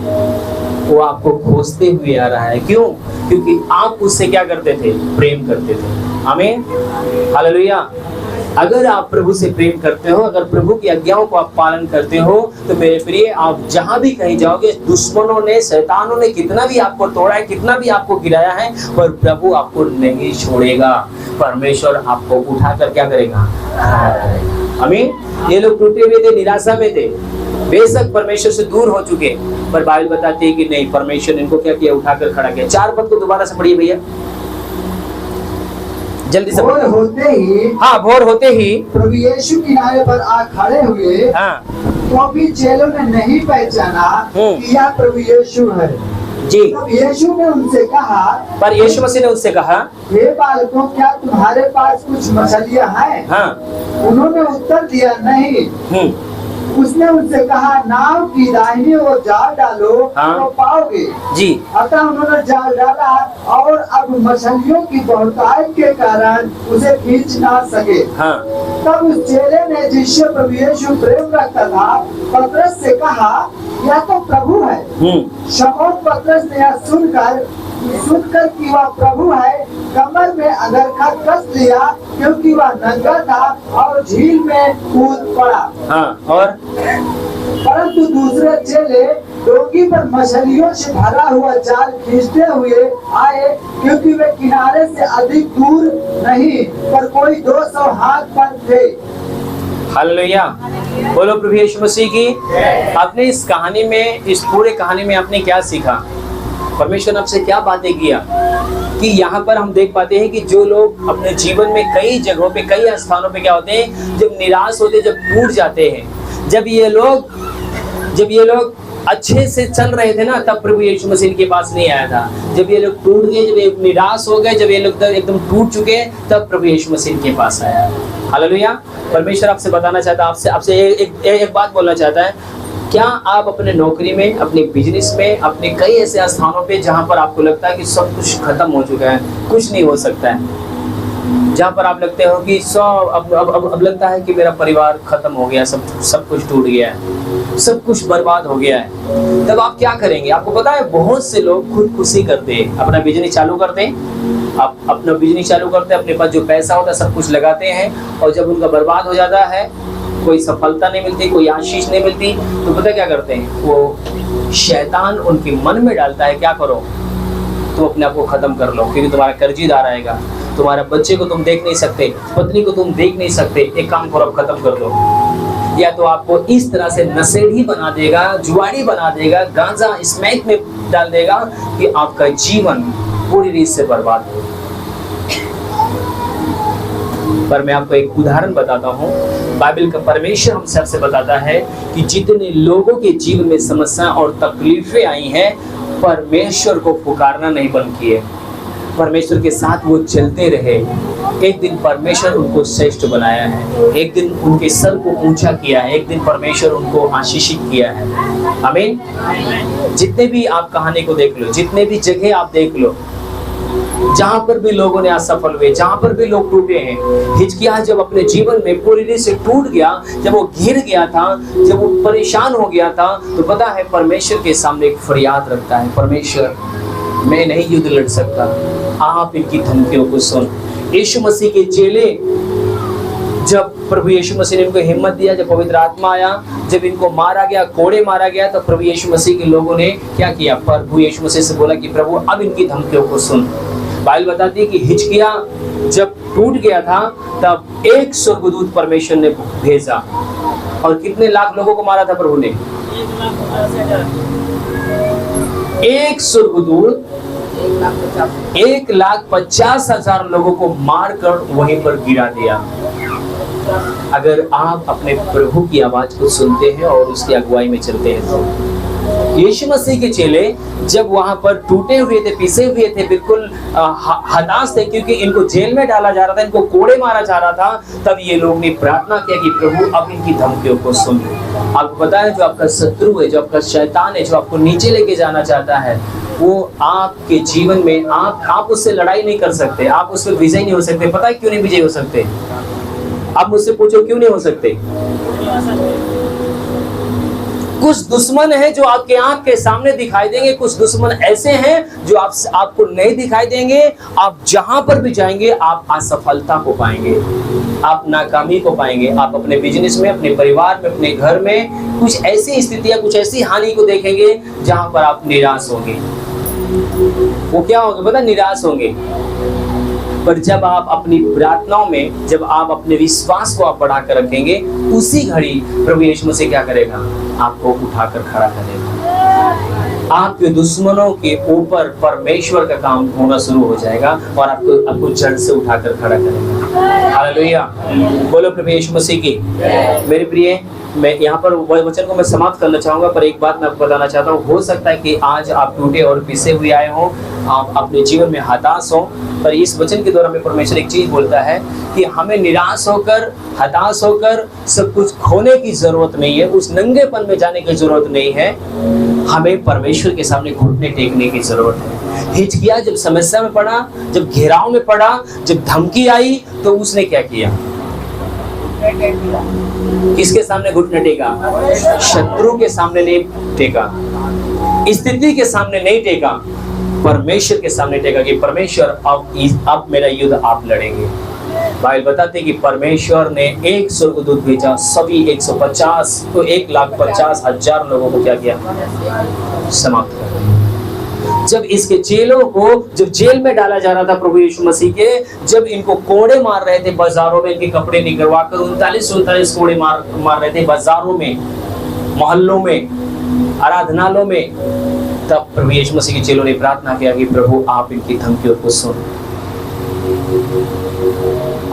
वो आपको खोजते हुए आ रहा है। क्यों? क्योंकि आप उससे क्या करते थे, प्रेम करते थे। आमीन, हालेलुया। अगर आप प्रभु से प्रेम करते हो, अगर प्रभु की आज्ञाओं को आप पालन करते हो तो मेरे प्रिय आप जहां भी कहीं जाओगे, दुश्मनों ने, शैतानों ने कितना भी आपको तोड़ा है, कितना भी आपको गिराया है, पर प्रभु आपको नहीं छोड़ेगा। परमेश्वर आपको उठाकर क्या करेगा, आमीन। ये लोग टूटे हुए थे, निराशा में थे, बेशक परमेश्वर से दूर हो चुके, पर बाइबल बताती है कि नहीं, परमेश्वर इनको क्या किया, उठाकर खड़ा किया। 4 पद को दोबारा से पढ़िए भैया, जल्दी से। भोर होते ही, हाँ, भोर होते ही प्रभु यीशु किनारे पर आ खड़े हुए। हाँ, तो भी चेलों ने नहीं पहचाना कि यह प्रभु यीशु है जी। तब यीशु ने उनसे कहा, पर यीशु मसीह ने उससे कहा, हे बालकों, क्या तुम्हारे पास कुछ मछलियां हैं? हाँ, उन्होंने उत्तर दिया, नहीं। उसने उनसे कहा, नाव की दाहिनी ओर जाल डालो तो पाओगे जी। अतः उन्होंने जाल डाला और अब मछलियों की बहुतायत के कारण उसे खींच ना सके। हाँ। तब उस चेले ने जिससे प्रभु यीशु प्रेम रखता था पतरस से कहा, यह तो प्रभु है। शमौन पतरस ने यह सुनकर कि वह प्रभु है, कमर में अंगरखा कस लिया क्योंकि वह नंगा था और झील में कूद पड़ा। हाँ, और परंतु दूसरे चेले डोंगी पर मछलियों से भरा हुआ जाल खींचते हुए आए, क्योंकि वे किनारे से अधिक दूर नहीं पर कोई 200 हाथ पर थे। हालेलुया, बोलो प्रभु यीशु मसीह की। आपने इस कहानी में, इस पूरे कहानी में आपने क्या सीखा, परमेश्वर ने आपसे क्या बातें किया, कि यहाँ पर हम देख पाते हैं कि जो लोग अपने जीवन में कई जगहों पे, कई स्थानों पे क्या होते हैं, जब निराश होते, जब टूट जाते हैं, जब ये लोग अच्छे से चल रहे थे ना, तब प्रभु यीशु मसीह के पास नहीं आया था। जब ये लोग टूट गए, जब ये निराश हो गए, जब ये लोग एकदम टूट चुके, तब प्रभु यीशु मसीह के पास आया। हालेलुया। परमेश्वर आपसे बताना चाहता है, आपसे एक बात बोलना चाहता है। क्या आप अपने नौकरी में, अपने बिजनेस में, अपने कई ऐसे स्थानों पे जहां पर आपको लगता है कि सब कुछ खत्म हो चुका है, कुछ नहीं हो सकता है, जहां पर आप लगते हो कि अब लगता है कि मेरा परिवार खत्म हो गया, सब कुछ टूट गया है, सब कुछ बर्बाद हो गया है, तब आप क्या करेंगे? आपको पता है बहुत से लोग खुदकुशी करते हैं, अपना बिजनेस चालू करते हैं, अपना बिजनेस चालू करते हैं, अपने पास जो पैसा होता है सब कुछ लगाते हैं, और जब उनका बर्बाद हो जाता है, कोई सफलता नहीं मिलती, कोई आशीष नहीं मिलती, तो पता क्या करते हैं, वो शैतान उनके मन में डालता है, क्या करो, तुम अपने आप को खत्म कर लो, क्योंकि तुम्हारा कर्जीदार आएगा, तुम्हारे बच्चे को तुम देख नहीं सकते, पत्नी को तुम देख नहीं सकते, एक काम करो, अब खत्म कर दो। या तो आपको इस तरह से नशेड़ी बना देगा, जुआड़ी बना देगा, गांजा स्मैक में डाल देगा कि आपका जीवन पूरी रीत से बर्बाद हो। पर मैं आपको एक उदाहरण बताता हूँ। बाइबल का परमेश्वर हम सबसे बताता है कि जितने लोगों के जीवन में समस्या और तकलीफें आई हैं, परमेश्वर को पुकारना नहीं बंद किए, परमेश्वर के साथ वो चलते रहे। एक दिन परमेश्वर उनको श्रेष्ठ बनाया है, एक दिन उनके सर को ऊंचा किया है, एक दिन परमेश्वर उनको आशीषित किया है। आमीन। जितने भी आप कहानी को देख लो, जितने भी जगह आप देख लो, जहां पर भी लोगों ने असफल हुए, जहां पर भी लोग टूटे हैं, हिजकिय्याह जब अपने जीवन में पूरी तरह से टूट गया, जब वो गिर गया था, जब वो परेशान हो गया था, तो पता है परमेश्वर के सामने एक फरियाद रखता है, परमेश्वर मैं नहीं युद्ध लड़ सकता, आप इनकी धमकियों को सुन। यीशु मसीह के चेले, जब प्रभु यीशु मसीह ने इनको हिम्मत दिया, जब पवित्र आत्मा आया, जब इनको मारा गया, कोड़े मारा गया, तो प्रभु यीशु मसीह के लोगों ने क्या किया? प्रभु यीशु मसीह से बोला कि प्रभु अब इनकी धमकियों को सुन। बाइबल बताती है कि हिजकिय्याह जब टूट गया था, तब एक स्वर्गदूत परमेश्वर ने भेजा, और कितने लाख लोगों को मारा था प्रभु ने? एक स्वर्गदूत 1,50,000 लोगों को मारकर वहीं पर गिरा दिया। अगर आप अपने प्रभु की आवाज को सुनते हैं और उसकी अगुवाई में चलते हैं, तो यीशु मसीह के चेले जब वहां पर टूटे हुए थे, पिसे हुए थे, बिल्कुल हताश थे, क्योंकि इनको जेल में डाला जा रहा था, इनको कोड़े मारा जा रहा था, तब ये लोग ने प्रार्थना किया कि प्रभु अब इनकी धमकियों को सुन। आपको पता है, जो आपका शत्रु है, जो आपका शैतान है, जो आपको नीचे लेके जाना चाहता है, वो आपके जीवन में आप उससे लड़ाई नहीं कर सकते, आप उस पर विजय नहीं हो सकते। पता है क्यों नहीं विजय हो सकते? आप मुझसे पूछो क्यों नहीं हो सकते? कुछ दुश्मन है जो आपके आंख के सामने दिखाई देंगे, कुछ दुश्मन ऐसे हैं जो आपको नहीं दिखाई देंगे। आप जहां पर भी जाएंगे आप असफलता को पाएंगे, आप नाकामी को पाएंगे। आप अपने बिजनेस में, अपने परिवार में, अपने घर में कुछ ऐसी स्थितियां, कुछ ऐसी हानि को देखेंगे जहां पर आप निराश होंगे। वो क्या होगा पता? निराश होंगे। पर जब आप अपनी प्रार्थनाओं में, जब आप अपने विश्वास को आप बढ़ाकर रखेंगे, उसी घड़ी प्रभु यीशु मसीह क्या करेगा? आपको उठाकर खड़ा करेगा। आपके दुश्मनों के ऊपर परमेश्वर का काम होना शुरू हो जाएगा और आपको जड़ से उठाकर खड़ा करेगा। हालेलुया, बोलो प्रभु यीशु मसीह की। मेरे प्रिय, मैं यहाँ पर वचन को मैं समाप्त करना चाहूंगा, पर एक बात मैं आपको बताना चाहता हूँ। हो सकता है कि आज आप टूटे और पिसे हुए आए हो, आप अपने जीवन में हताश हो, पर इस वचन के द्वारा में परमेश्वर एक चीज बोलता है कि हमें निराश होकर, हताश होकर सब कुछ खोने की जरूरत नहीं है, उस नंगेपन में जाने की जरूरत नहीं है। हमें परमेश्वर के सामने घुटने टेकने की जरूरत है। हिजकिय्याह जब समस्या में पड़ा, जब घेराव में पड़ा, जब धमकी आई, तो उसने क्या किया? किसके सामने घुटने टेका? शत्रु के सामने नहीं टेका, स्थिति के सामने नहीं टेका, परमेश्वर के सामने टेका कि परमेश्वर अब मेरा युद्ध आप लड़ेंगे। बाइबल बताते कि परमेश्वर ने एक स्वर्गदूत भेजा, सभी 150 तो 1,50,000 लोगों को क्या किया? समाप्त कर दिया। जब इसके चेलों को जब जेल में डाला जा रहा था प्रभु यीशु मसीह के, जब इनको कोड़े मार रहे थे बाजारों में, इनके कपड़े निकलवा कर 39 कोड़े मार रहे थे बाजारों में, मोहल्लों में, आराधनालयों में, तब प्रभु यीशु मसीह के चेलों ने प्रार्थना किया कि प्रभु आप इनकी धमकियों को सुन।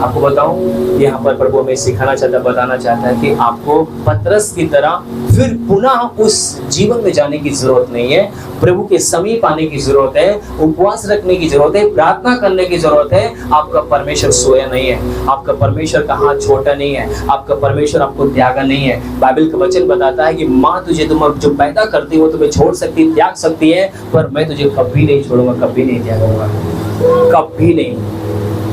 आपको बताऊं, यहाँ पर प्रभु हमें सिखाना चाहता, बताना चाहता है कि आपको पतरस की तरह फिर पुनः उस जीवन में जाने की जरूरत नहीं है। प्रभु के समीप आने की जरूरत है, उपवास रखने की जरूरत है, प्रार्थना करने की जरूरत है। आपका परमेश्वर सोया नहीं है, आपका परमेश्वर का हाथ छोटा नहीं है, आपका परमेश्वर आपको त्यागा नहीं है। बाइबल का वचन बताता है कि माँ तुझे जो पैदा करती है वो तुम्हें छोड़ सकती, त्याग सकती है, पर मैं तुझे कभी नहीं छोड़ूंगा, कभी नहीं त्यागूंगा, कभी नहीं।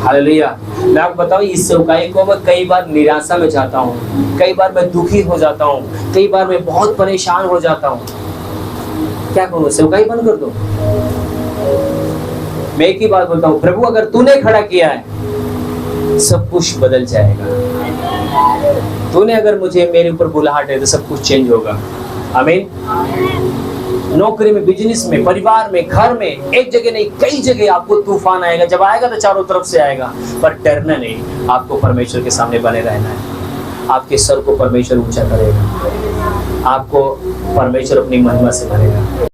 हालेलुया। मैं आपको बताऊं, इस सेवकाई को मैं कई बार निराशा में जाता हूँ, कई बार मैं दुखी हो जाता हूँ, कई बार मैं बहुत परेशान हो जाता हूँ। क्या करूँ? सेवकाई बंद कर दो? मैं एक ही बात बोलता हूँ, प्रभु अगर तूने खड़ा किया है सब कुछ बदल जाएगा। तूने अगर मुझे मेरे ऊपर बुलाहट है तो सब कुछ चेंज होगा। आमीन। नौकरी में, बिजनेस में, परिवार में, घर में, एक जगह नहीं कई जगह आपको तूफान आएगा। जब आएगा तो चारों तरफ से आएगा, पर डरना नहीं। आपको परमेश्वर के सामने बने रहना है। आपके सर को परमेश्वर ऊंचा करेगा, आपको परमेश्वर अपनी महिमा से भरेगा।